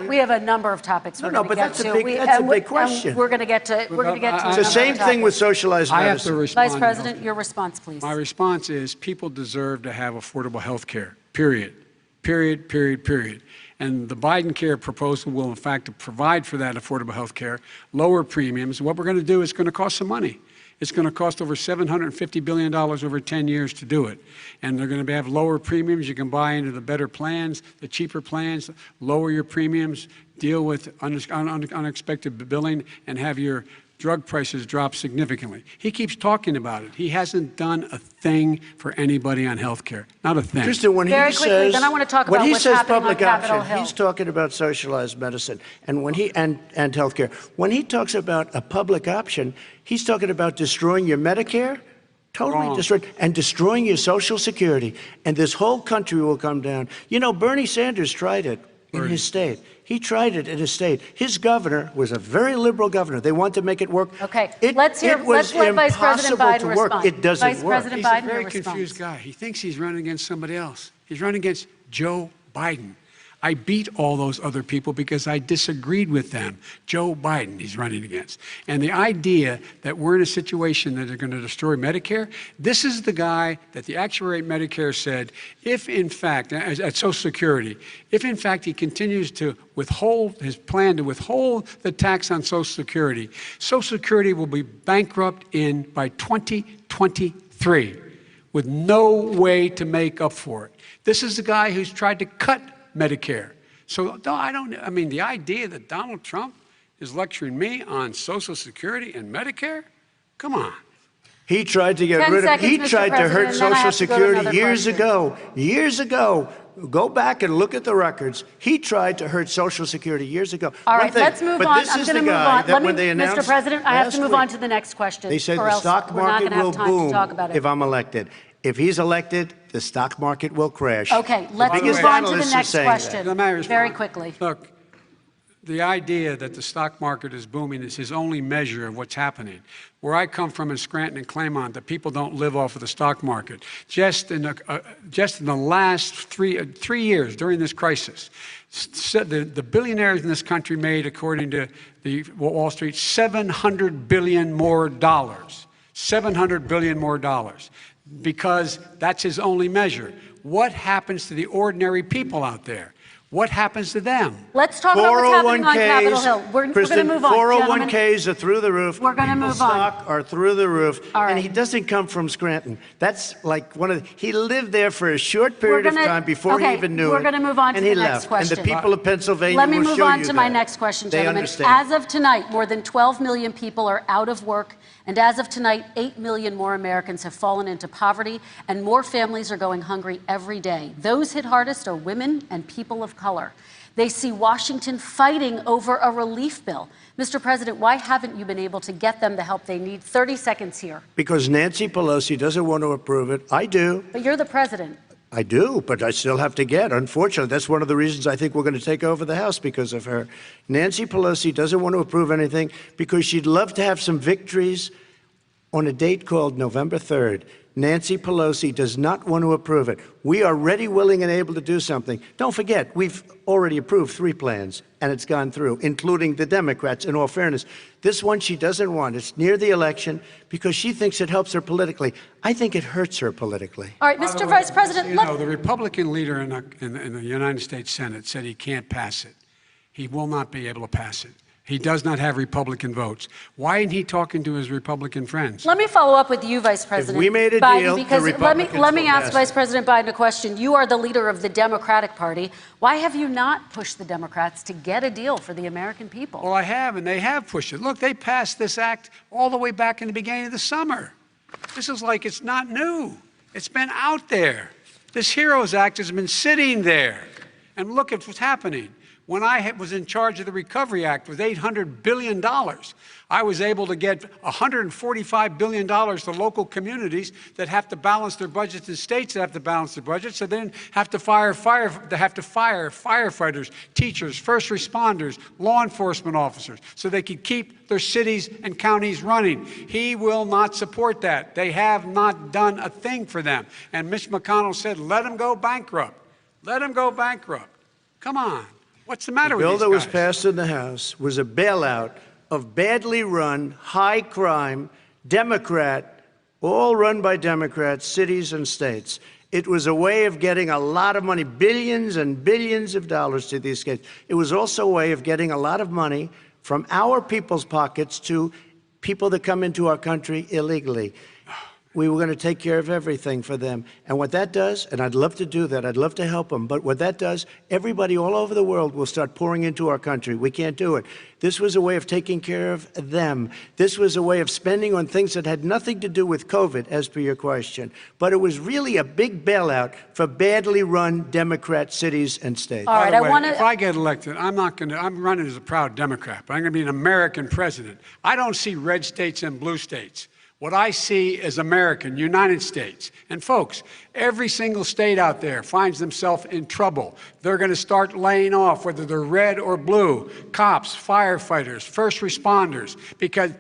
We have a number of topics we're going to get to. That's a big question. We're going to get to. We're going to get to. It's the same thing with socialized medicine. I have to respond. Vice President, your response, please. My response is people deserve to have affordable health care, period. Period, period, period. And the Biden care proposal will, in fact, provide for that affordable health care, lower premiums. What we're going to do is going to cost some money. It's going to cost over $750 billion over 10 years to do it. And they're going to have lower premiums. You can buy into the better plans, the cheaper plans, lower your premiums, deal with unexpected billing, and have your drug prices drop significantly. He keeps talking about it. He hasn't done a thing for anybody on health care. Not a thing. Kristen, when Very he quickly, says, then I want to talk about when he what's says happening public on Capitol option, Hill. he's talking about socialized medicine and and health care. When he talks about a public option, he's talking about destroying your Medicare, totally destroyed, and destroying your Social Security. And this whole country will come down. You know, Bernie Sanders tried it in his state. He tried it in his state. His governor was a very liberal governor. They want to make it work. Okay, let's let Vice President Biden respond. It doesn't Vice work. President He's Biden, a very your confused response. guy. He thinks he's running against somebody else. He's running against Joe Biden. I beat all those other people because I disagreed with them. Joe Biden he's running against. And the idea that we're in a situation that they're going to destroy Medicare, this is the guy that the actuary at Medicare said, if in fact, at Social Security, if in fact he continues to withhold his plan to withhold the tax on Social Security will be bankrupt by 2023 with no way to make up for it. This is the guy who's tried to cut Medicare. So the idea that Donald Trump is lecturing me on Social Security and Medicare, come on. He tried to get rid of, he tried to hurt Social Security years ago. Years ago. Go back and look at the records. He tried to hurt Social Security years ago. All right, let's move on. I'm going to move on. Mr. President, I have to move on to the next question. They say the stock market will boom if I'm elected. If he's elected, the stock market will crash. Okay, let's move on to the next question. Very quickly. Look, the idea that the stock market is booming is his only measure of what's happening. Where I come from in Scranton and Claymont, the people don't live off of the stock market. Just in the last three years during this crisis, the billionaires in this country made, according to the Wall Street, $700 billion more dollars. $700 billion more dollars. Because that's his only measure. What happens to the ordinary people out there? What happens to them? Let's talk about what's happening on Capitol Hill. We're going to move on, 401ks are through the roof. We're going to move on. Stock are through the roof. All right. And he doesn't come from Scranton. That's like he lived there for a short period of time before he even knew it. We're going to move on to the next question. And the people of Pennsylvania Let me will move show on you to my that. next question, They gentlemen. understand. As of tonight, more than 12 million people are out of work. And as of tonight, 8 million more Americans have fallen into poverty, and more families are going hungry every day. Those hit hardest are women and people of color. They see Washington fighting over a relief bill. Mr. President, why haven't you been able to get them the help they need? 30 seconds here. Because Nancy Pelosi doesn't want to approve it. I do. But you're the president. I do, but I still have to get. Unfortunately, that's one of the reasons I think we're going to take over the House, because of her. Nancy Pelosi doesn't want to approve anything because she'd love to have some victories on a date called November 3rd. Nancy Pelosi does not want to approve it. We are ready, willing, and able to do something. Don't forget, we've already approved 3 plans, and it's gone through, including the Democrats, in all fairness. This one she doesn't want. It's near the election because she thinks it helps her politically. I think it hurts her politically. All right, Mr. Vice President. The Republican leader in the United States Senate said he can't pass it. He will not be able to pass it. He does not have Republican votes. Why isn't he talking to his Republican friends? Let me follow up with you, Vice President we made a Biden, deal, because the Republicans let me will ask pass Vice it. President Biden a question. You are the leader of the Democratic Party. Why have you not pushed the Democrats to get a deal for the American people? Well, I have, and they have pushed it. Look, they passed this act all the way back in the beginning of the summer. This is like it's not new. It's been out there. This HEROES Act has been sitting there. And look at what's happening. When I was in charge of the Recovery Act with $800 billion, I was able to get $145 billion to local communities that have to balance their budgets and states that have to balance their budgets, so they didn't have to fire firefighters, teachers, first responders, law enforcement officers, so they could keep their cities and counties running. He will not support that. They have not done a thing for them. And Mitch McConnell said, let them go bankrupt. Let them go bankrupt. Come on. What's the matter with these guys? The bill that was passed in the House was a bailout of badly run, high-crime, Democrat, all run by Democrats, cities and states. It was a way of getting a lot of money, billions and billions of dollars to these states. It was also a way of getting a lot of money from our people's pockets to people that come into our country illegally. We were going to take care of everything for them. And what that does, and I'd love to do that, I'd love to help them, but what that does, everybody all over the world will start pouring into our country. We can't do it. This was a way of taking care of them. This was a way of spending on things that had nothing to do with COVID, as per your question. But it was really a big bailout for badly run Democrat cities and states. All right, if I get elected, I'm running as a proud Democrat, but I'm going to be an American president. I don't see red states and blue states. What I see is American, United States. And folks, every single state out there finds themselves in trouble. They're going to start laying off, whether they're red or blue, cops, firefighters, first responders,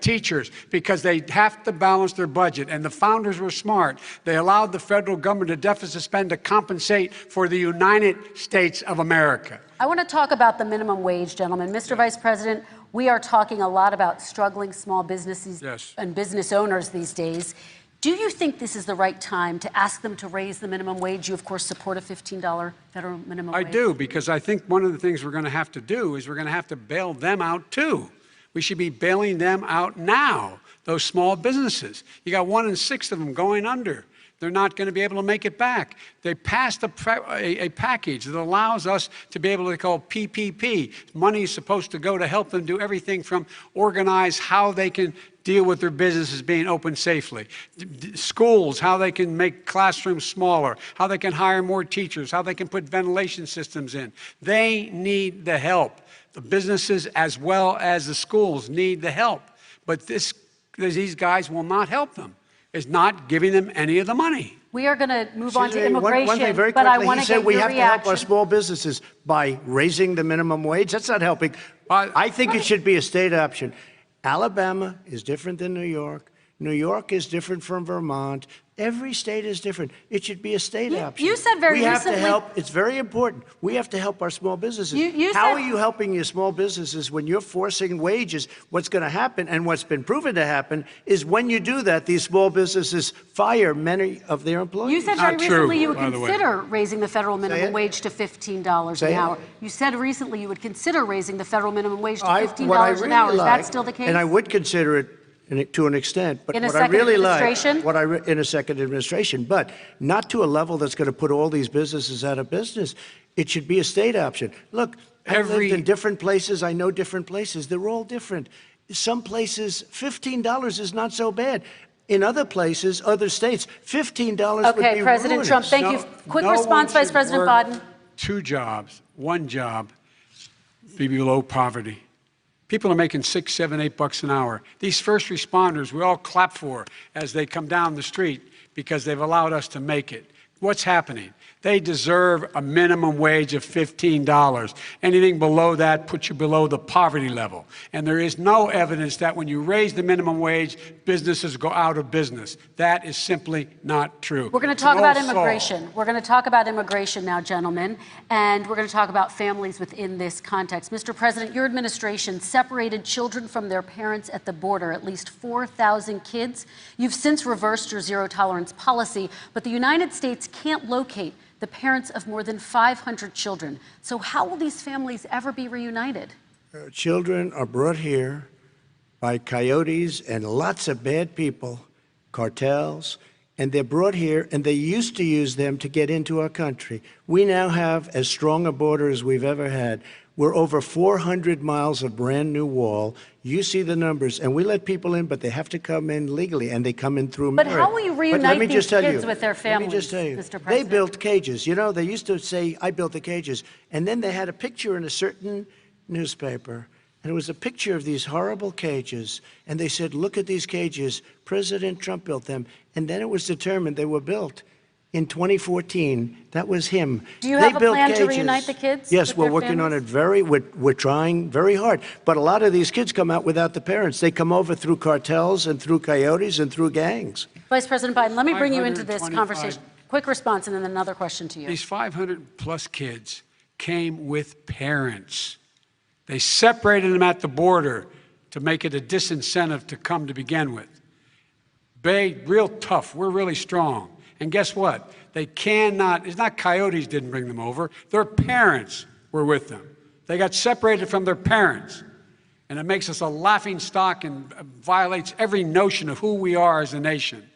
teachers, because they have to balance their budget. And the founders were smart. They allowed the federal government to deficit spend to compensate for the United States of America. I want to talk about the minimum wage, gentlemen. Mr. Vice President, we are talking a lot about struggling small businesses and business owners these days. Do you think this is the right time to ask them to raise the minimum wage? You, of course, support a $15 federal minimum wage. I do, because I think one of the things we're going to have to do is we're going to have to bail them out, too. We should be bailing them out now, those small businesses. You got 1 in 6 of them going under. They're not going to be able to make it back. They passed a package that allows us to be able to call PPP. Money is supposed to go to help them do everything from organize how they can deal with their businesses being open safely. Schools, how they can make classrooms smaller, how they can hire more teachers, how they can put ventilation systems in. They need the help. The businesses as well as the schools need the help. But these guys will not help them. Is not giving them any of the money. We are going to move on to immigration, one thing very but I quickly, want to get your reaction. we have to help our small businesses by raising the minimum wage. That's not helping. I think it should be a state option. Alabama is different than New York. New York is different from Vermont. Every state is different. It should be a state option. You said very recently. We have to help. It's very important. We have to help our small businesses. How are you helping your small businesses when you're forcing wages? What's going to happen, and what's been proven to happen, is when you do that, these small businesses fire many of their employees. You said very recently you would consider raising the federal minimum wage to $15 an hour. You said recently you would consider raising the federal minimum wage to $15 an hour. Is that still the case? And I would consider it to an extent, but what I really like, in a second administration, but not to a level that's going to put all these businesses out of business. It should be a state option. Look, I've lived in different places. I know different places. They're all different. Some places, $15 is not so bad. In other places, other states, $15 would be Okay, President ruinous. Trump, thank you. Quick response, Vice President Bodden. 2 jobs, 1 job, be below poverty. People are making $6, $7, $8 an hour. These first responders, we all clap for as they come down the street because they've allowed us to make it. What's happening? They deserve a minimum wage of $15. Anything below that puts you below the poverty level. And there is no evidence that when you raise the minimum wage, businesses go out of business. That is simply not true. We're going to talk about immigration. We're going to talk about immigration now, gentlemen, and we're going to talk about families within this context. Mr. President, your administration separated children from their parents at the border, at least 4,000 kids. You've since reversed your zero-tolerance policy, but the United States can't locate the parents of more than 500 children. So how will these families ever be reunited? Children are brought here by coyotes and lots of bad people, cartels, and they're brought here, and they used to use them to get into our country. We now have as strong a border as we've ever had. We're over 400 miles of brand new wall. You see the numbers, and we let people in, but they have to come in legally, and they come in through But merit. how will you But let reunite me these just tell kids you, with their families, Let me just tell you, Mr. they President? built cages. You know, they used to say, I built the cages, and then they had a picture in a certain newspaper, and it was a picture of these horrible cages, and they said, look at these cages. President Trump built them, and then it was determined they were built in 2014. That was him. Do you They have a built plan to cages. reunite the kids Yes, with we're their working on it families? we're trying very hard. But a lot of these kids come out without the parents. They come over through cartels and through coyotes and through gangs. Vice President Biden, let me bring you into this 525 conversation. Quick response and then another question to you. These 500-plus kids came with parents. They separated them at the border to make it a disincentive to come to begin with. Real tough. We're really strong. And guess what? They cannot, it's not coyotes didn't bring them over. Their parents were with them. They got separated from their parents. And it makes us a laughing stock and violates every notion of who we are as a nation.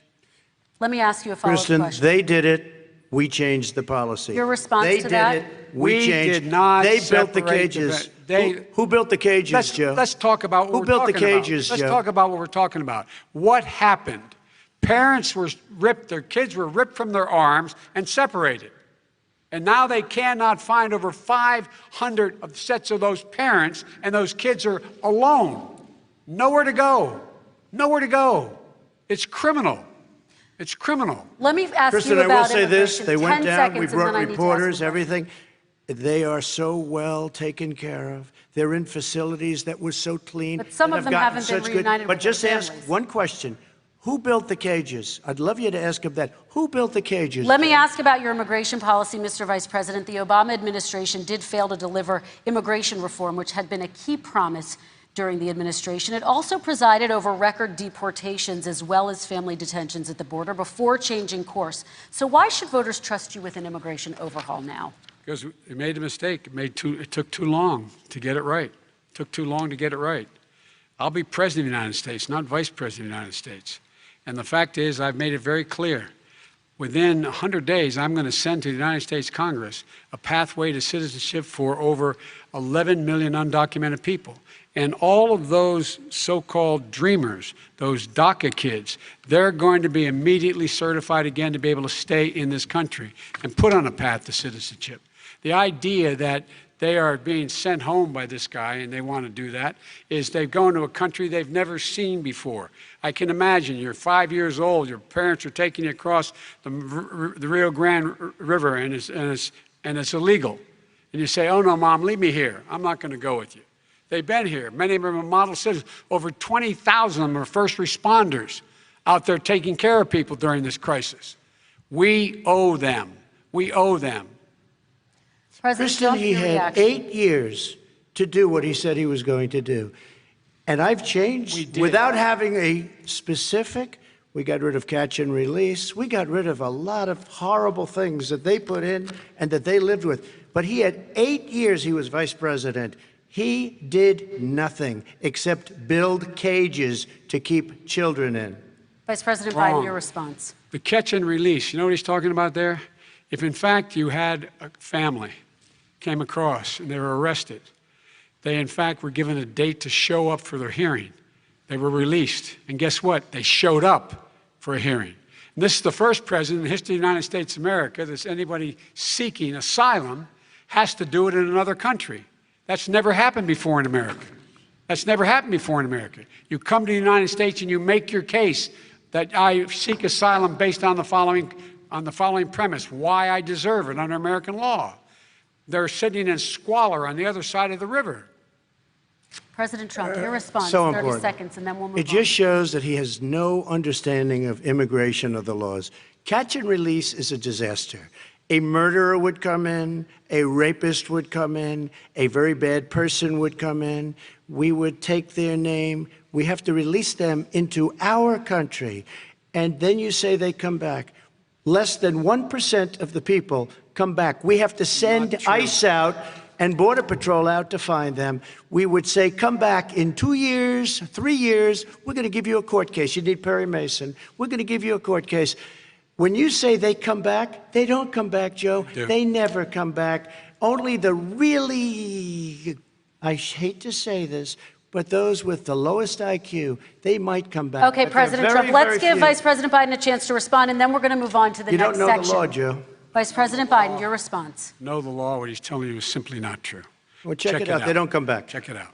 Let me ask you a follow-up Kristen, question. they did it. We changed the policy. Your response they to that? They did it. We changed. did not They built the separate cages. the Who built the cages, Joe? Let's talk about what Who we're built the talking about. cages, Let's Joe? talk about what we're talking about. What happened? Parents were ripped, their kids were ripped from their arms and separated. And now they cannot find over 500 of sets of those parents, and those kids are alone. Nowhere to go. Nowhere to go. It's criminal. It's criminal. Let me ask Kristen, you I about will say this. immigration. They went 10 down. seconds, We and then brought I need to ask reporters, you a question. everything. They are so well taken care of. They're in facilities that were so clean. But some that of have them gotten haven't been such reunited But with their just ask families. one question. Who built the cages? I'd love you to ask them that. Who built the cages? Let me ask about your immigration policy, Mr. Vice President. The Obama administration did fail to deliver immigration reform, which had been a key promise during the administration. It also presided over record deportations as well as family detentions at the border before changing course. So why should voters trust you with an immigration overhaul now? Because they made a mistake. It took too long to get it right. It took too long to get it right. I'll be president of the United States, not vice president of the United States. And the fact is, I've made it very clear. Within 100 days, I'm going to send to the United States Congress a pathway to citizenship for over 11 million undocumented people. And all of those so-called dreamers, those DACA kids, they're going to be immediately certified again to be able to stay in this country and put on a path to citizenship. The idea that they are being sent home by this guy, and they want to do that, is they've gone to a country they've never seen before. I can imagine you're 5 years old, your parents are taking you across the Rio Grande River, and it's illegal. And you say, oh no, Mom, leave me here. I'm not going to go with you. They've been here. Many of them are model citizens. Over 20,000 of them are first responders out there taking care of people during this crisis. We owe them. We owe them. President Kristen, Trump, he your had reaction. 8 years to do what he said he was going to do. And I've We changed did. without having a specific. We got rid of catch and release. We got rid of a lot of horrible things that they put in and that they lived with. But he had 8 years he was vice president. He did nothing except build cages to keep children in. Vice President Wrong. Biden, your response. The catch and release, you know what he's talking about there? If in fact you had a family came across and they were arrested, they in fact were given a date to show up for their hearing. They were released. And guess what? They showed up for a hearing. And this is the first president in the history of the United States of America that anybody seeking asylum has to do it in another country. That's never happened before in America. That's never happened before in America. You come to the United States and you make your case that I seek asylum based on the following premise, why I deserve it under American law. They're sitting in squalor on the other side of the river. President Trump, your response, So 30 important. seconds, and then we'll move It on. just shows that he has no understanding of immigration or the laws. Catch and release is a disaster. A murderer would come in, a rapist would come in, a very bad person would come in. We would take their name. We have to release them into our country. And then you say they come back. Less than 1% of the people come back. We have to send ICE out and Border Patrol out to find them. We would say, come back in 2 years, 3 years. We're going to give you a court case. You need Perry Mason. We're going to give you a court case. When you say they come back, they don't come back, Joe. They do. They never come back. Only the really, I hate to say this, but those with the lowest IQ, they might come back. Okay, But President very, Trump, let's very give few. Vice President Biden a chance to respond, and then we're going to move on to the You next don't know section. the law, Joe. Vice President Biden, your response. Know the law, what he's telling you is simply not true. Well, check it out. They don't come back. Check it out.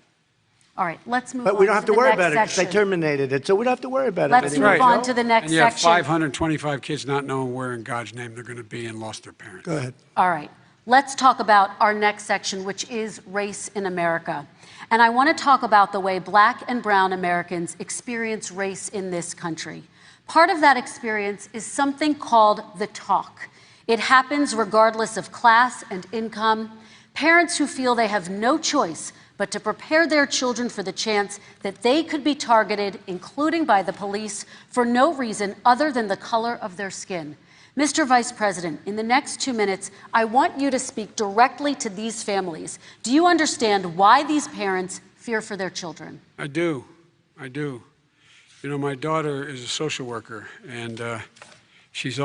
All right, let's move on. But we don't have to worry about it because section. they terminated it, so we don't have to worry about it Let's anymore. move on to the next And you have section. 525 kids not knowing where in God's name they're going to be and lost their parents. Go ahead. All right, let's talk about our next section, which is race in America. And I want to talk about the way Black and brown Americans experience race in this country. Part of that experience is something called the talk. It happens regardless of class and income. Parents who feel they have no choice but to prepare their children for the chance that they could be targeted, including by the police, for no reason other than the color of their skin. Mr. Vice President, in the next 2 minutes, I want you to speak directly to these families. Do you understand why these parents fear for their children? I do. I do. You know, my daughter is a social worker, and she's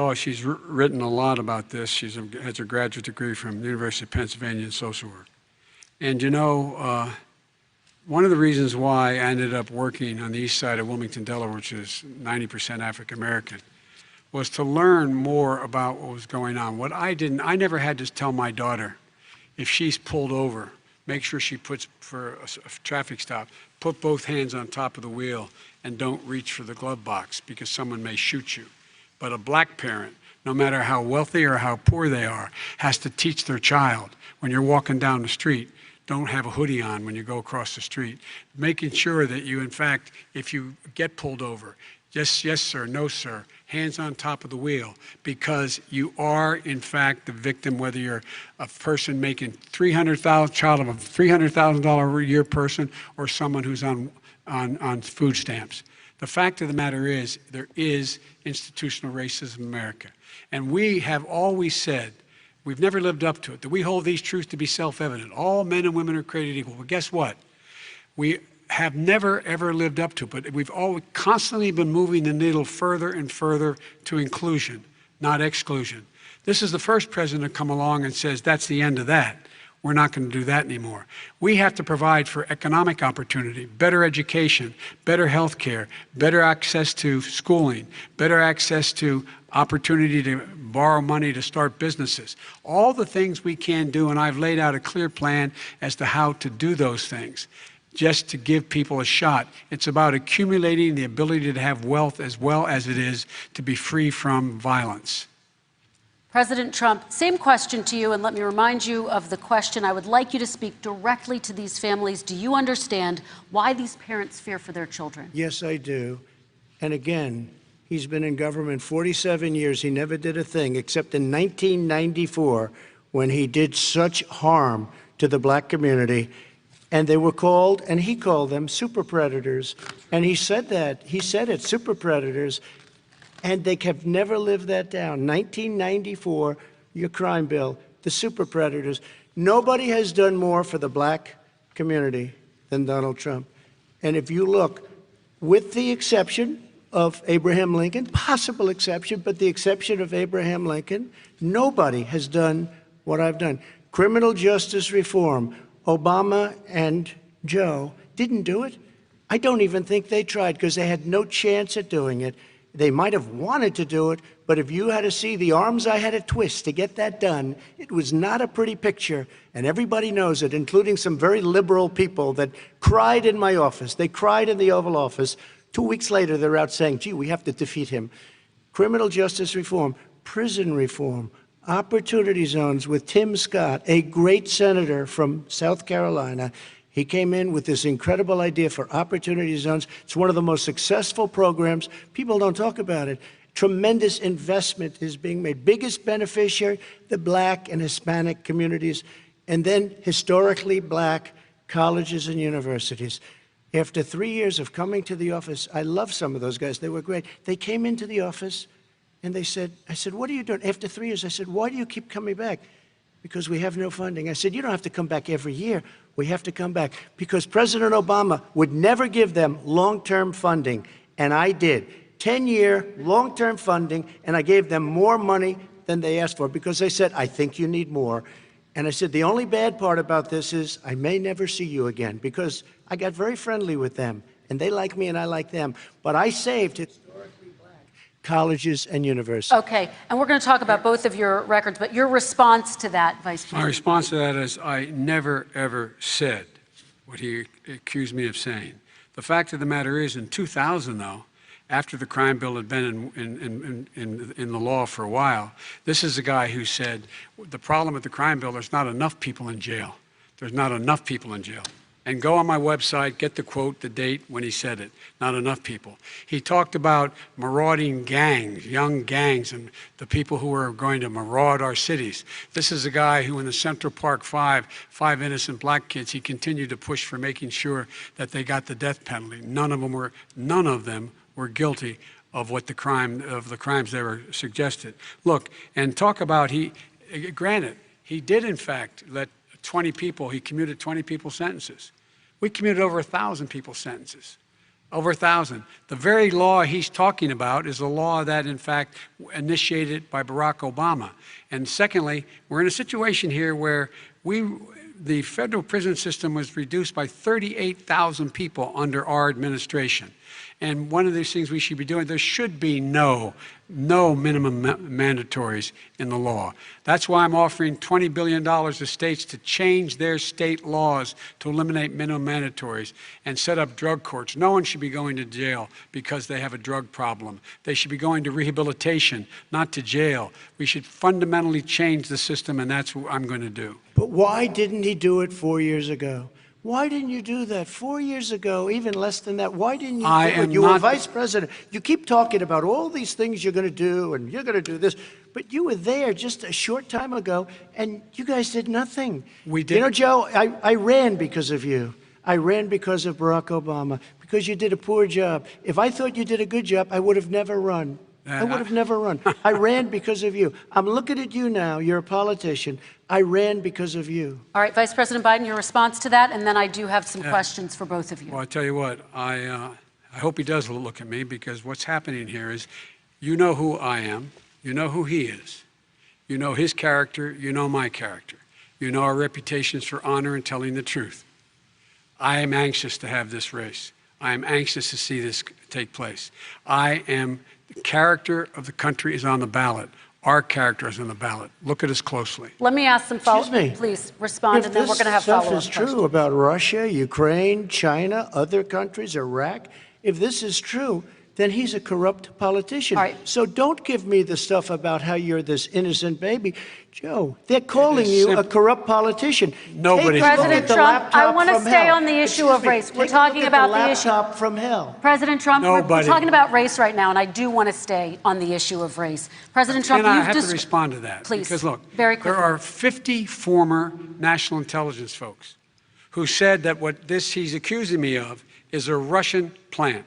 written a lot about this. She has a graduate degree from the University of Pennsylvania in social work. And you know, one of the reasons why I ended up working on the east side of Wilmington, Delaware, which is 90% African American, was to learn more about what was going on. I never had to tell my daughter, if she's pulled over, make sure she puts, for a traffic stop, put both hands on top of the wheel and don't reach for the glove box because someone may shoot you. But a black parent, no matter how wealthy or how poor they are, has to teach their child, when you're walking down the street, don't have a hoodie on when you go across the street. Making sure that you, in fact, if you get pulled over, yes, sir, no, sir, hands on top of the wheel, because you are, in fact, the victim, whether you're a person making child of a $300,000 a year person or someone who's on food stamps. The fact of the matter is, there is institutional racism in America. And we have always said, we've never lived up to it, that we hold these truths to be self-evident. All men and women are created equal. But guess what? We have never, ever lived up to it, but we've always constantly been moving the needle further and further to inclusion, not exclusion. This is the first president to come along and says, that's the end of that. We're not going to do that anymore. We have to provide for economic opportunity, better education, better health care, better access to schooling, better access to opportunity to borrow money to start businesses. All the things we can do, and I've laid out a clear plan as to how to do those things, just to give people a shot. It's about accumulating the ability to have wealth as well as it is to be free from violence. President Trump, same question to you, and let me remind you of the question. I would like you to speak directly to these families. Do you understand why these parents fear for their children? Yes, I do. And again, he's been in government 47 years. He never did a thing except in 1994 when he did such harm to the black community. And they were called, and he called them super predators. And he said that. He said it, super predators. And they have never lived that down. 1994, your crime bill, the super predators. Nobody has done more for the black community than Donald Trump. And if you look, with the exception of Abraham Lincoln, possible exception, but the exception of Abraham Lincoln, nobody has done what I've done. Criminal justice reform, Obama and Joe didn't do it. I don't even think they tried because they had no chance at doing it. They might have wanted to do it, but if you had to see the arms I had to twist to get that done, it was not a pretty picture, and everybody knows it, including some very liberal people that cried in my office. They cried in the Oval Office. 2 weeks later, they're out saying, gee, we have to defeat him. Criminal justice reform, prison reform, opportunity zones with Tim Scott, a great senator from South Carolina. He came in with this incredible idea for opportunity zones. It's one of the most successful programs. People don't talk about it. Tremendous investment is being made. Biggest beneficiary, the black and Hispanic communities, and then historically black colleges and universities. After 3 years of coming to the office, I love some of those guys. They were great. They came into the office and they said, I said, what are you doing? After 3 years, I said, why do you keep coming back? Because we have no funding. I said, you don't have to come back every year. We have to come back because President Obama would never give them long-term funding, and I did. 10-year long-term funding, and I gave them more money than they asked for because they said, I think you need more. And I said, the only bad part about this is I may never see you again, because I got very friendly with them, and they like me and I like them. But I saved historically black colleges and universities. Okay, and we're going to talk about both of your records, but your response to that, Vice President? My response to that is I never, ever said what he accused me of saying. The fact of the matter is, in 2000, though, after the crime bill had been in the law for a while, this is a guy who said, the problem with the crime bill, there's not enough people in jail. There's not enough people in jail. And go on my website, get the quote, the date when he said it. Not enough people. He talked about marauding gangs, young gangs, and the people who are going to maraud our cities. This is a guy who in the Central Park five innocent black kids, he continued to push for making sure that they got the death penalty. None of them were guilty of the crimes they were suggested. Look, and talk about granted, he did in fact let 20 people, he commuted 20 people's sentences. We commuted over 1,000 people's sentences. Over 1,000. The very law he's talking about is a law that, in fact, initiated by Barack Obama. And secondly, we're in a situation here where the federal prison system was reduced by 38,000 people under our administration. And one of these things we should be doing, there should be no minimum mandatories in the law. That's why I'm offering $20 billion to states to change their state laws to eliminate minimum mandatories and set up drug courts. No one should be going to jail because they have a drug problem. They should be going to rehabilitation, not to jail. We should fundamentally change the system, and that's what I'm going to do. But why didn't he do it 4 years ago? Why didn't you do that 4 years ago, even less than that? Why didn't you do it? You were vice president. You keep talking about all these things you're going to do, and you're going to do this. But you were there just a short time ago, and you guys did nothing. We did. You know, Joe, I ran because of you. I ran because of Barack Obama, because you did a poor job. If I thought you did a good job, I would have never run. I would have never run. I ran because of you. I'm looking at you now. You're a politician. I ran because of you. All right, Vice President Biden, your response to that, and then I do have some questions for both of you. Well, I tell you what, I hope he does look at me, because what's happening here is, you know who I am, you know who he is, you know his character, you know my character, you know our reputations for honor and telling the truth. I am anxious to have this race. I am anxious to see this take place. The character of the country is on the ballot. Our character is on the ballot. Look at us closely. Let me ask some follow-up. Please respond, and then we're going to have follow-up questions. If this stuff is true about Russia, Ukraine, China, other countries, Iraq, if this is true, then he's a corrupt politician. All right. So don't give me the stuff about how you're this innocent baby. Joe, they're calling you a corrupt politician. Nobody's President Trump, I want to stay on the issue of race. We're talking about the issue. Laptop from hell. President Trump, we're talking about race right now, and I do want to stay on the issue of race. President Trump, I have to respond to that. Please, because look, very quickly. There are 50 former national intelligence folks who said that what he's accusing me of is a Russian plant.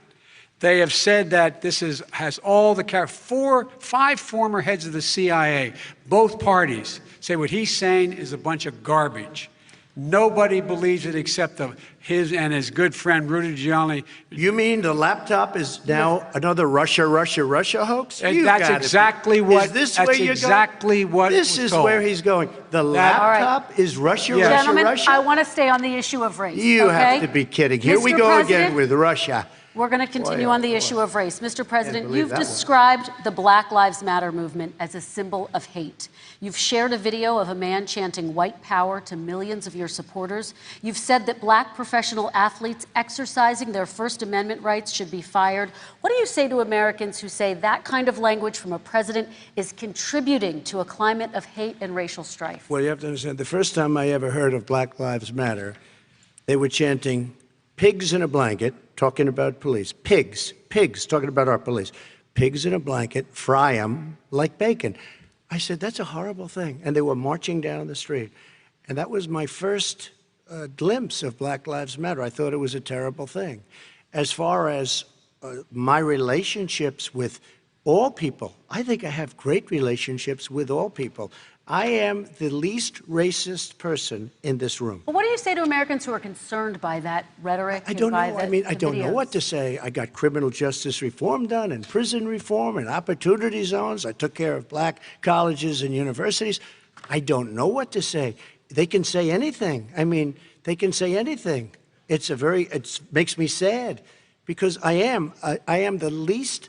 They have said that this has all the 5 former heads of the CIA, both parties, say what he's saying is a bunch of garbage. Nobody believes it except his and his good friend Rudy Giuliani. You mean the laptop is now another Russia hoax? That's exactly what. Is this where you're going? This is where he's going. The laptop is Russia. Gentlemen, I want to stay on the issue of race. You have to be kidding. Here we go again with Russia. We're going to continue on the issue of race. Mr. President, you've described the Black Lives Matter movement as a symbol of hate. You've shared a video of a man chanting white power to millions of your supporters. You've said that black professional athletes exercising their First Amendment rights should be fired. What do you say to Americans who say that kind of language from a president is contributing to a climate of hate and racial strife? Well, you have to understand, the first time I ever heard of Black Lives Matter, they were chanting pigs in a blanket, talking about police. Pigs, talking about our police. Pigs in a blanket, fry them like bacon. I said, that's a horrible thing. And they were marching down the street. And that was my first glimpse of Black Lives Matter. I thought it was a terrible thing. As far as my relationships with all people, I think I have great relationships with all people. I am the least racist person in this room. Well, what do you say to Americans who are concerned by that rhetoric? I don't know. I don't know what to say. I got criminal justice reform done, and prison reform, and opportunity zones. I took care of black colleges and universities. I don't know what to say. they can say anything. I mean, they can say anything. It makes me sad because I am the least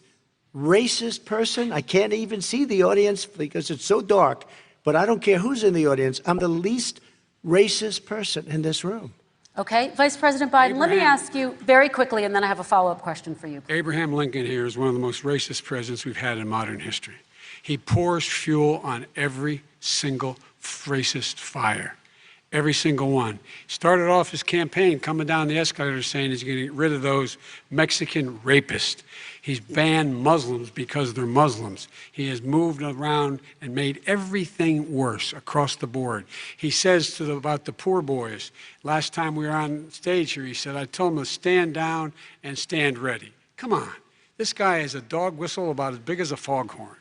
racist person. I can't even see the audience because it's so dark, but I don't care who's in the audience. I'm the least racist person in this room. Okay, Vice President Biden, let me ask you very quickly, and then I have a follow-up question for you. Abraham Lincoln here is one of the most racist presidents we've had in modern history. He pours fuel on every single racist fire. Every single one. He started off his campaign coming down the escalator saying he's going to get rid of those Mexican rapists. He's banned Muslims because they're Muslims. He has moved around and made everything worse across the board. He says about the poor boys, last time we were on stage here, he said, I told them to stand down and stand ready. Come on. This guy has a dog whistle about as big as a foghorn.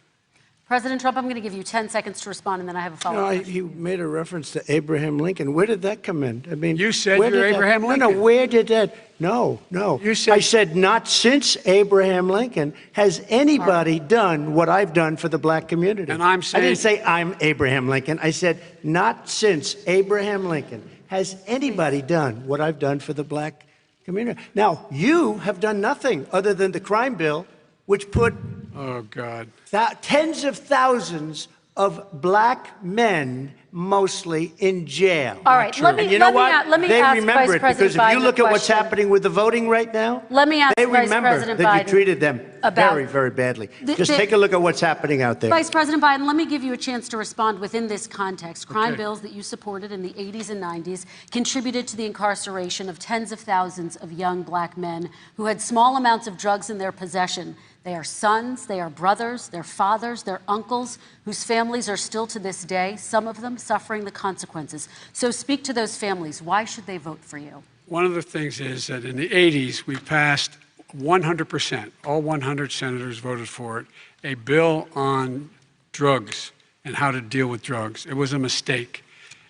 President Trump, I'm going to give you 10 seconds to respond, and then I have a follow-up. He made a reference to Abraham Lincoln. Where did that come in? I mean, you said you're Abraham Lincoln. No, where did that? No. You said, I said not since Abraham Lincoln has anybody done what I've done for the black community. And I'm saying, I didn't say I'm Abraham Lincoln. I said not since Abraham Lincoln has anybody done what I've done for the black community. Now, you have done nothing other than the crime bill, which put oh, God. Tens of thousands of black men, mostly, in jail. All right, let me ask Vice President Biden because if you look at what's happening with the voting right now, let me ask they Vice remember President that Biden you treated them very, very badly. Just take a look at what's happening out there. Vice President Biden, let me give you a chance to respond within this context. Crime bills that you supported in the 80s and 90s contributed to the incarceration of tens of thousands of young black men who had small amounts of drugs in their possession. They are sons, they are brothers, they're fathers, they're uncles, whose families are still to this day, some of them suffering the consequences. So speak to those families. Why should they vote for you? One of the things is that in the 80s, we passed 100%, all 100 senators voted for it, a bill on drugs and how to deal with drugs. It was a mistake.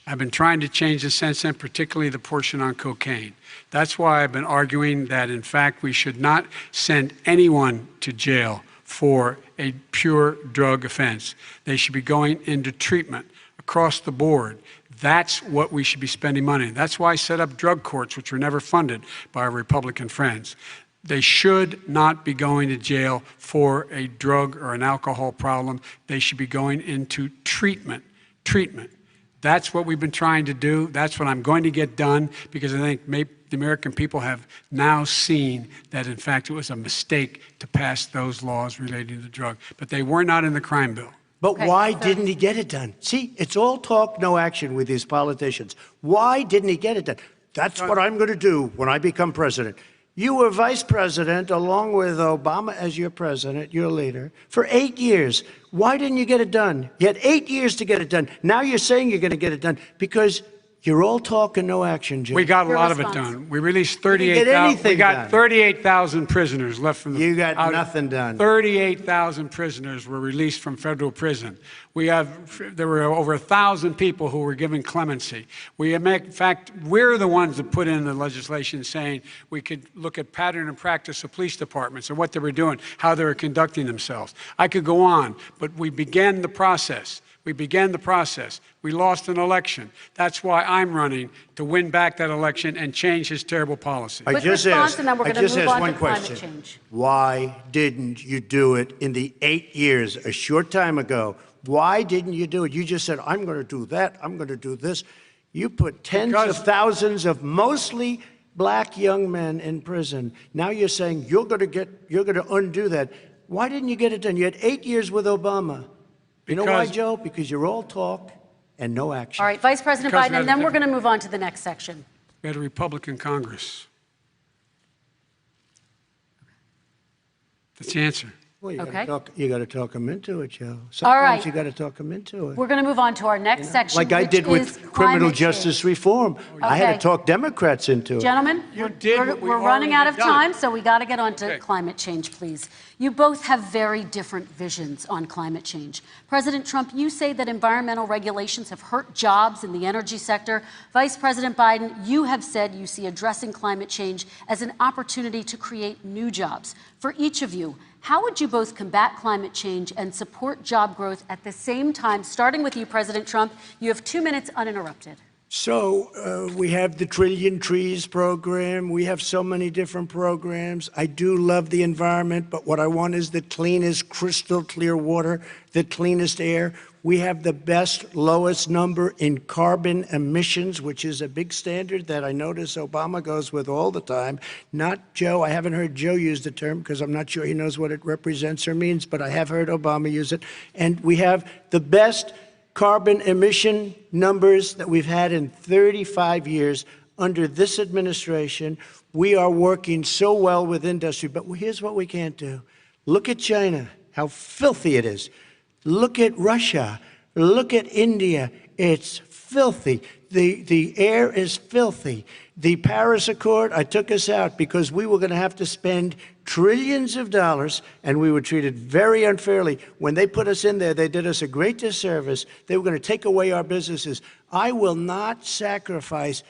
I've been trying to change it since then, particularly the portion on cocaine. That's why I've been arguing that, in fact, we should not send anyone to jail for a pure drug offense. They should be going into treatment across the board. That's what we should be spending money. That's why I set up drug courts, which were never funded by our Republican friends. They should not be going to jail for a drug or an alcohol problem. They should be going into treatment. That's what we've been trying to do. That's what I'm going to get done, because I think maybe the American people have now seen that, in fact, it was a mistake to pass those laws relating to drug. But they were not in the crime bill. But why didn't he get it done? See, it's all talk, no action with these politicians. Why didn't he get it done? That's what I'm going to do when I become president. You were vice president, along with Obama as your president, your leader, for 8 years. Why didn't you get it done? You had 8 years to get it done. Now you're saying you're going to get it done because you're all talk and no action, Jim. We got a lot of it done. We released 38,000. We got 38,000 prisoners left from the. You got nothing done. 38,000 prisoners were released from federal prison. There were over 1,000 people who were given clemency. In fact, we're the ones that put in the legislation saying we could look at pattern and practice of police departments and what they were doing, how they were conducting themselves. I could go on, but we began the process. We lost an election. That's why I'm running to win back that election and change his terrible policy. I just asked one question. Why didn't you do it in the 8 years, a short time ago? Why didn't you do it? You just said, I'm going to do that, I'm going to do this. You put tens of thousands of mostly black young men in prison. Now you're saying you're going to undo that. Why didn't you get it done? You had 8 years with Obama. You know why, Joe? Because you're all talk and no action. All right, Vice President Biden, and then we're going to move on to the next section. We had a Republican Congress. That's the answer. Well, you got to talk them into it, Joe. Sometimes all right. You got to talk them into it. We're going to move on to our next section, like I did with criminal justice reform. I had to talk Democrats into it. Gentlemen, we're running out of time, so we got to get on to climate change, please. You both have very different visions on climate change. President Trump, you say that environmental regulations have hurt jobs in the energy sector. Vice President Biden, you have said you see addressing climate change as an opportunity to create new jobs. For each of you, how would you both combat climate change and support job growth at the same time? Starting with you, President Trump, you have 2 minutes uninterrupted. So we have the Trillion Trees program. We have so many different programs. I do love the environment, but what I want is the cleanest, crystal clear water, the cleanest air. We have the best, lowest number in carbon emissions, which is a big standard that I notice Obama goes with all the time. Not Joe. I haven't heard Joe use the term because I'm not sure he knows what it represents or means, but I have heard Obama use it. And we have the best carbon emission numbers that we've had in 35 years under this administration. We are working so well with industry, but here's what we can't do. Look at China, how filthy it is. Look at Russia. Look at India. It's filthy. The air is filthy. The Paris Accord, I took us out because we were going to have to spend trillions of dollars, and we were treated very unfairly. When they put us in there, they did us a great disservice. They were going to take away our businesses. I will not sacrifice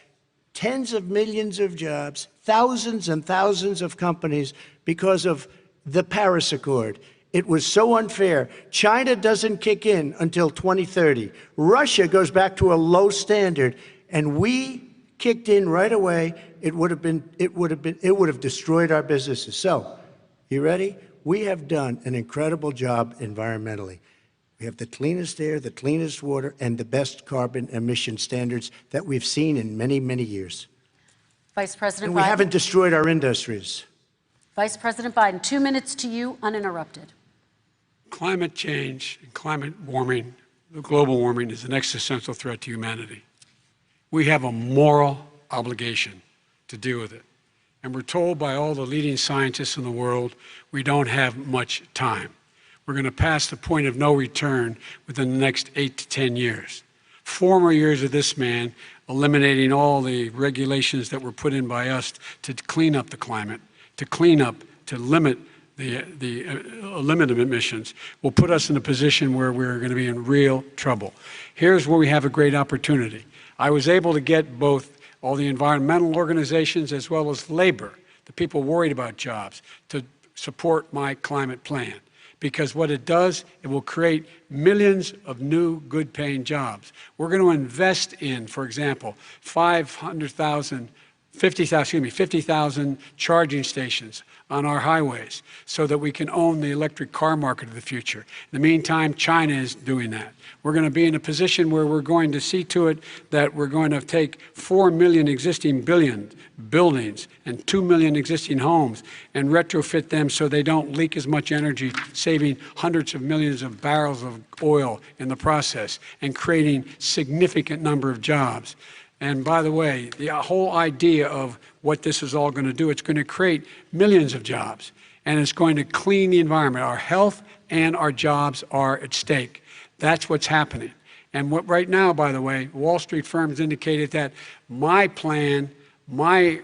tens of millions of jobs, thousands and thousands of companies because of the Paris Accord. It was so unfair. China doesn't kick in until 2030. Russia goes back to a low standard, and we kicked in right away. It would have destroyed our businesses. So, you ready? We have done an incredible job environmentally. We have the cleanest air, the cleanest water, and the best carbon emission standards that we've seen in many, many years. Vice President And we Biden. haven't destroyed our industries. Vice President Biden, 2 minutes to you, uninterrupted. Climate change and climate warming, global warming, is an existential threat to humanity. We have a moral obligation to deal with it. And we're told by all the leading scientists in the world we don't have much time. We're going to pass the point of no return within the next 8 to 10 years. 4 more years of this man eliminating all the regulations that were put in by us to clean up the climate, to limit limit of emissions, will put us in a position where we're going to be in real trouble. Here's where we have a great opportunity. I was able to get both all the environmental organizations as well as labor, the people worried about jobs, to support my climate plan. Because what it does, it will create millions of new good-paying jobs. We're going to invest in, for example, 50,000 charging stations on our highways so that we can own the electric car market of the future. In the meantime, China is doing that. We're going to be in a position where we're going to see to it that we're going to take 4 million existing buildings and 2 million existing homes and retrofit them so they don't leak as much energy, saving hundreds of millions of barrels of oil in the process and creating significant number of jobs. And by the way, the whole idea of what this is all going to do, it's going to create millions of jobs, and it's going to clean the environment. Our health and our jobs are at stake. That's what's happening. And right now, by the way, Wall Street firms indicated that my plan will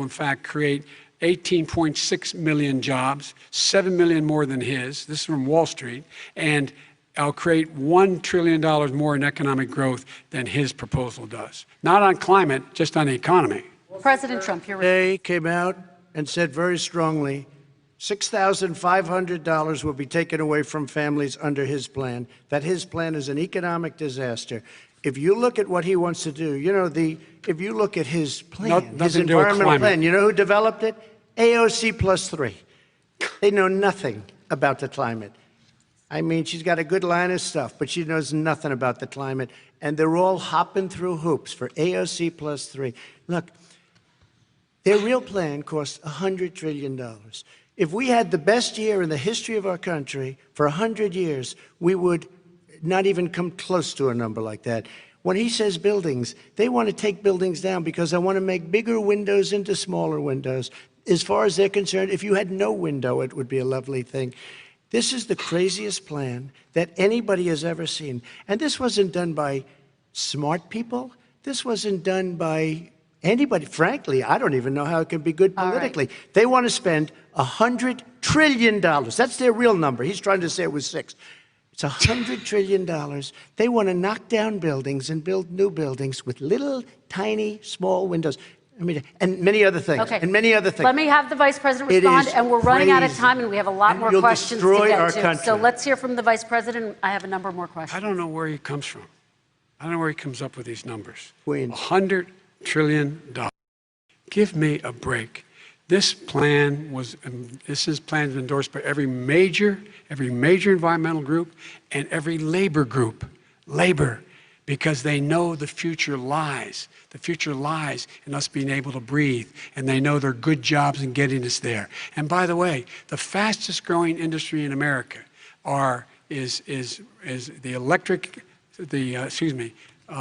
in fact create 18.6 million jobs, 7 million more than his. This is from Wall Street. And I'll create $1 trillion more in economic growth than his proposal does. Not on climate, just on the economy. President Trump, you're They came out and said very strongly, $6,500 will be taken away from families under his plan, that his plan is an economic disaster. If you look at what he wants to do, if you look at his plan, his environmental plan, you know who developed it? AOC plus 3. They know nothing about the climate. I mean, she's got a good line of stuff, but she knows nothing about the climate. And they're all hopping through hoops for AOC plus 3. Look, their real plan costs $100 trillion. If we had the best year in the history of our country for 100 years, we would not even come close to a number like that. When he says buildings, they want to take buildings down because they want to make bigger windows into smaller windows. As far as they're concerned, if you had no window, it would be a lovely thing. This is the craziest plan that anybody has ever seen. And this wasn't done by smart people. This wasn't done by anybody. Frankly, I don't even know how it can be good politically. Right. They want to spend $100 trillion. That's their real number. He's trying to say it was 6. It's $100 trillion. They want to knock down buildings and build new buildings with little, tiny, small windows. I mean, and many other things. Okay. And many other things. Let me have the Vice President respond, and we're running out of time, and we have a lot more questions to get to. Country. So let's hear from the Vice President. I have a number more questions. I don't know where he comes from. I don't know where he comes up with these numbers. Queens. $100 trillion. Give me a break. This plan was, endorsed by every major environmental group and every labor group. Labor, because they know the future lies. The future lies in us being able to breathe, and they know there are good jobs in getting us there. And by the way, the fastest growing industry in America is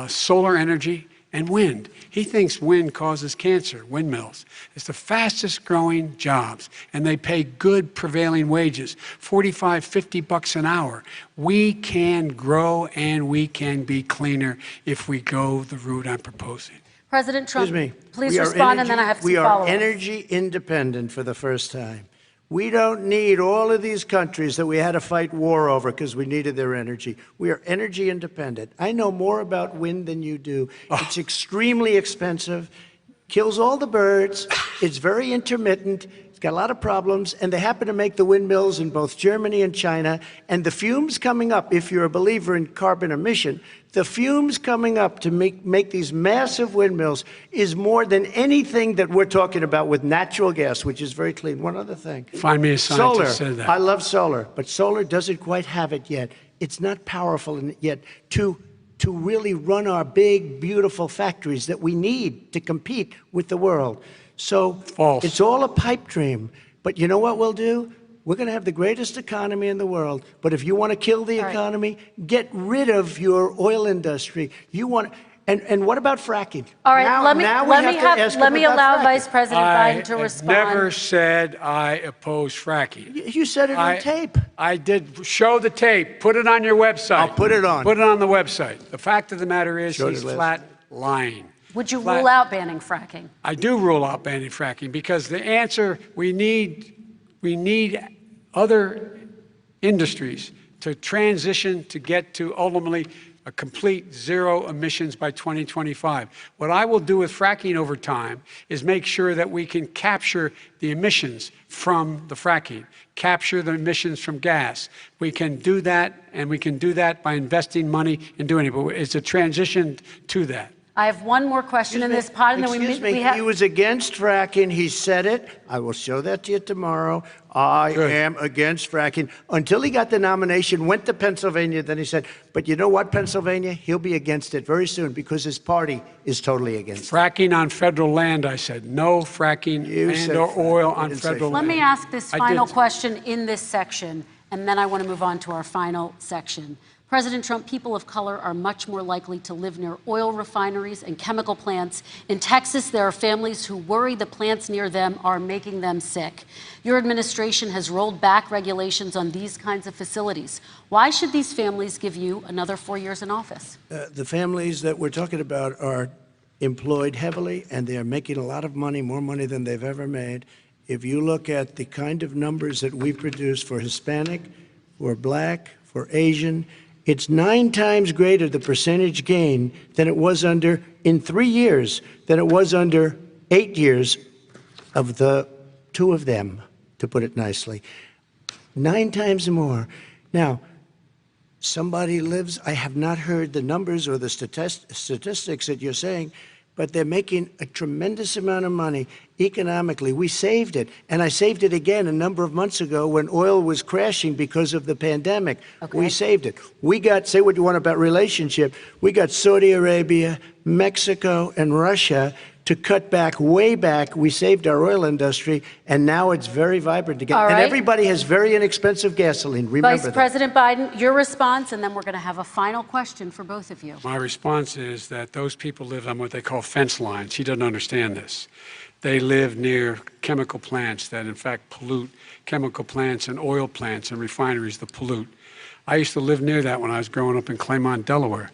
solar energy and wind. He thinks wind causes cancer, windmills. It's the fastest growing jobs, and they pay good prevailing wages, 45, 50 bucks an hour. We can grow and we can be cleaner if we go the route I'm proposing. President Trump, Excuse me. please respond, and then I have some follow-ups. We are energy independent for the first time. We don't need all of these countries that we had to fight war over because we needed their energy. We are energy independent. I know more about wind than you do. It's extremely expensive, kills all the birds, it's very intermittent, it's got a lot of problems, and they happen to make the windmills in both Germany and China. And the fumes coming up, if you're a believer in carbon emission, the fumes coming up to make these massive windmills is more than anything that we're talking about with natural gas, which is very clean. One other thing. Find me a scientist Solar. said that. I love solar, but solar doesn't quite have it yet. It's not powerful yet to really run our big, beautiful factories that we need to compete with the world. So False. It's all a pipe dream. But you know what we'll do? We're going to have the greatest economy in the world. But if you want to kill the economy, get rid of your oil industry. You want, and what about fracking? All right, now, let me allow Vice President Biden to respond. I never said I oppose fracking. You said it on tape. I did. Show the tape. Put it on your website. I'll put it on. Put it on the website. The fact of the matter is Showed he's it last flat lying. Would you rule out banning fracking? I do rule out banning fracking because the answer, we need other industries to transition to get to ultimately a complete zero emissions by 2025. What I will do with fracking over time is make sure that we can capture the emissions from the fracking, capture the emissions from gas. We can do that, and we can do that by investing money in doing it, but it's a transition to that. I have one more question in this pod, and then we have... He was against fracking. He said it. I will show that to you tomorrow. I am against fracking. Until he got the nomination, went to Pennsylvania, then he said, but you know what, Pennsylvania? He'll be against it very soon because his party is totally against it. Fracking on federal land, I said. No fracking or oil on federal land. Let me ask this final question in this section, and then I want to move on to our final section. President Trump, people of color are much more likely to live near oil refineries and chemical plants. In Texas, there are families who worry the plants near them are making them sick. Your administration has rolled back regulations on these kinds of facilities. Why should these families give you another 4 years in office? The families that we're talking about are employed heavily, and they are making a lot of money, more money than they've ever made. If you look at the kind of numbers that we produce for Hispanic, for Black, for Asian, it's 9 times greater, the percentage gain, than it was in 3 years, than it was under 8 years of the 2 of them, to put it nicely. 9 times more. Now, somebody lives, I have not heard the numbers or the statistics that you're saying, but they're making a tremendous amount of money economically. We saved it, and I saved it again a number of months ago when oil was crashing because of the pandemic. We saved it. We got, say what you want about relationship, we got Saudi Arabia, Mexico, and Russia to cut back, way back. We saved our oil industry, and now it's very vibrant again. And everybody has very inexpensive gasoline. Remember that. Vice President Biden, your response, and then we're going to have a final question for both of you. My response is that those people live on what they call fence lines. He doesn't understand this. They live near chemical plants that, in fact, pollute, chemical plants and oil plants and refineries that pollute. I used to live near that when I was growing up in Claymont, Delaware.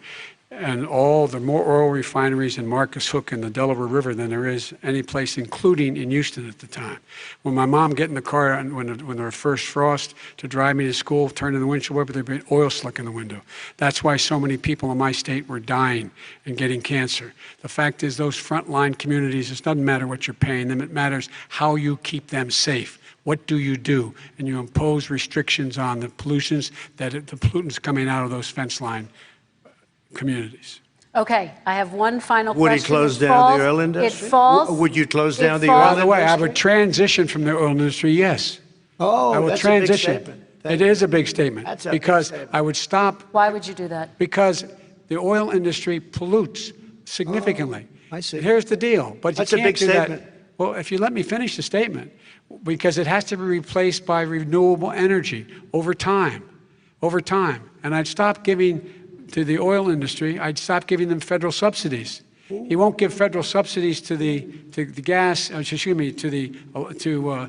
And there are more oil refineries in Marcus Hook and the Delaware River than there is any place, including in Houston at the time. When my mom get in the car and when there was first frost to drive me to school, turn in the windshield wiper, there'd be oil slick in the window. That's why so many people in my state were dying and getting cancer. The fact is, those frontline communities, it doesn't matter what you're paying them, it matters how you keep them safe. What do? And you impose restrictions on the pollutants coming out of those fence line communities. Okay, I have one final Would he question. close It down falls- the oil industry? It falls. Would you close down the falls- oil By the way, I industry? would transition from the oil industry, yes. Oh, I will that's a big transition. statement. It is a big statement. That's a big because statement. I would stop, Why would you do that? because the oil industry pollutes significantly. I see. Here's the deal, but you That's a can't big do statement. that. Well, if you let me finish the statement, because it has to be replaced by renewable energy over time, And I'd stop giving to the oil industry, I'd stop giving them federal subsidies. He won't give federal subsidies to the gas, excuse me, to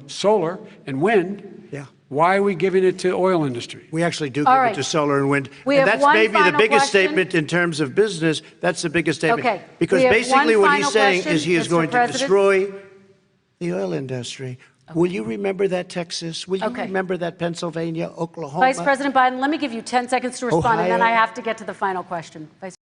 solar and wind. Yeah. Why are we giving it to oil industry? We actually do All give right. it to solar and wind. We And have that's one maybe the final biggest question. statement in terms of business. That's the biggest statement. Okay. Because We have basically one what he's final saying question, is he is Mr. going to President. destroy the oil industry. Will you remember that, Texas? Will you Okay. remember that, Pennsylvania, Oklahoma? Vice President Biden, let me give you 10 seconds to respond, and then Ohio. I have to get to the final question. Vice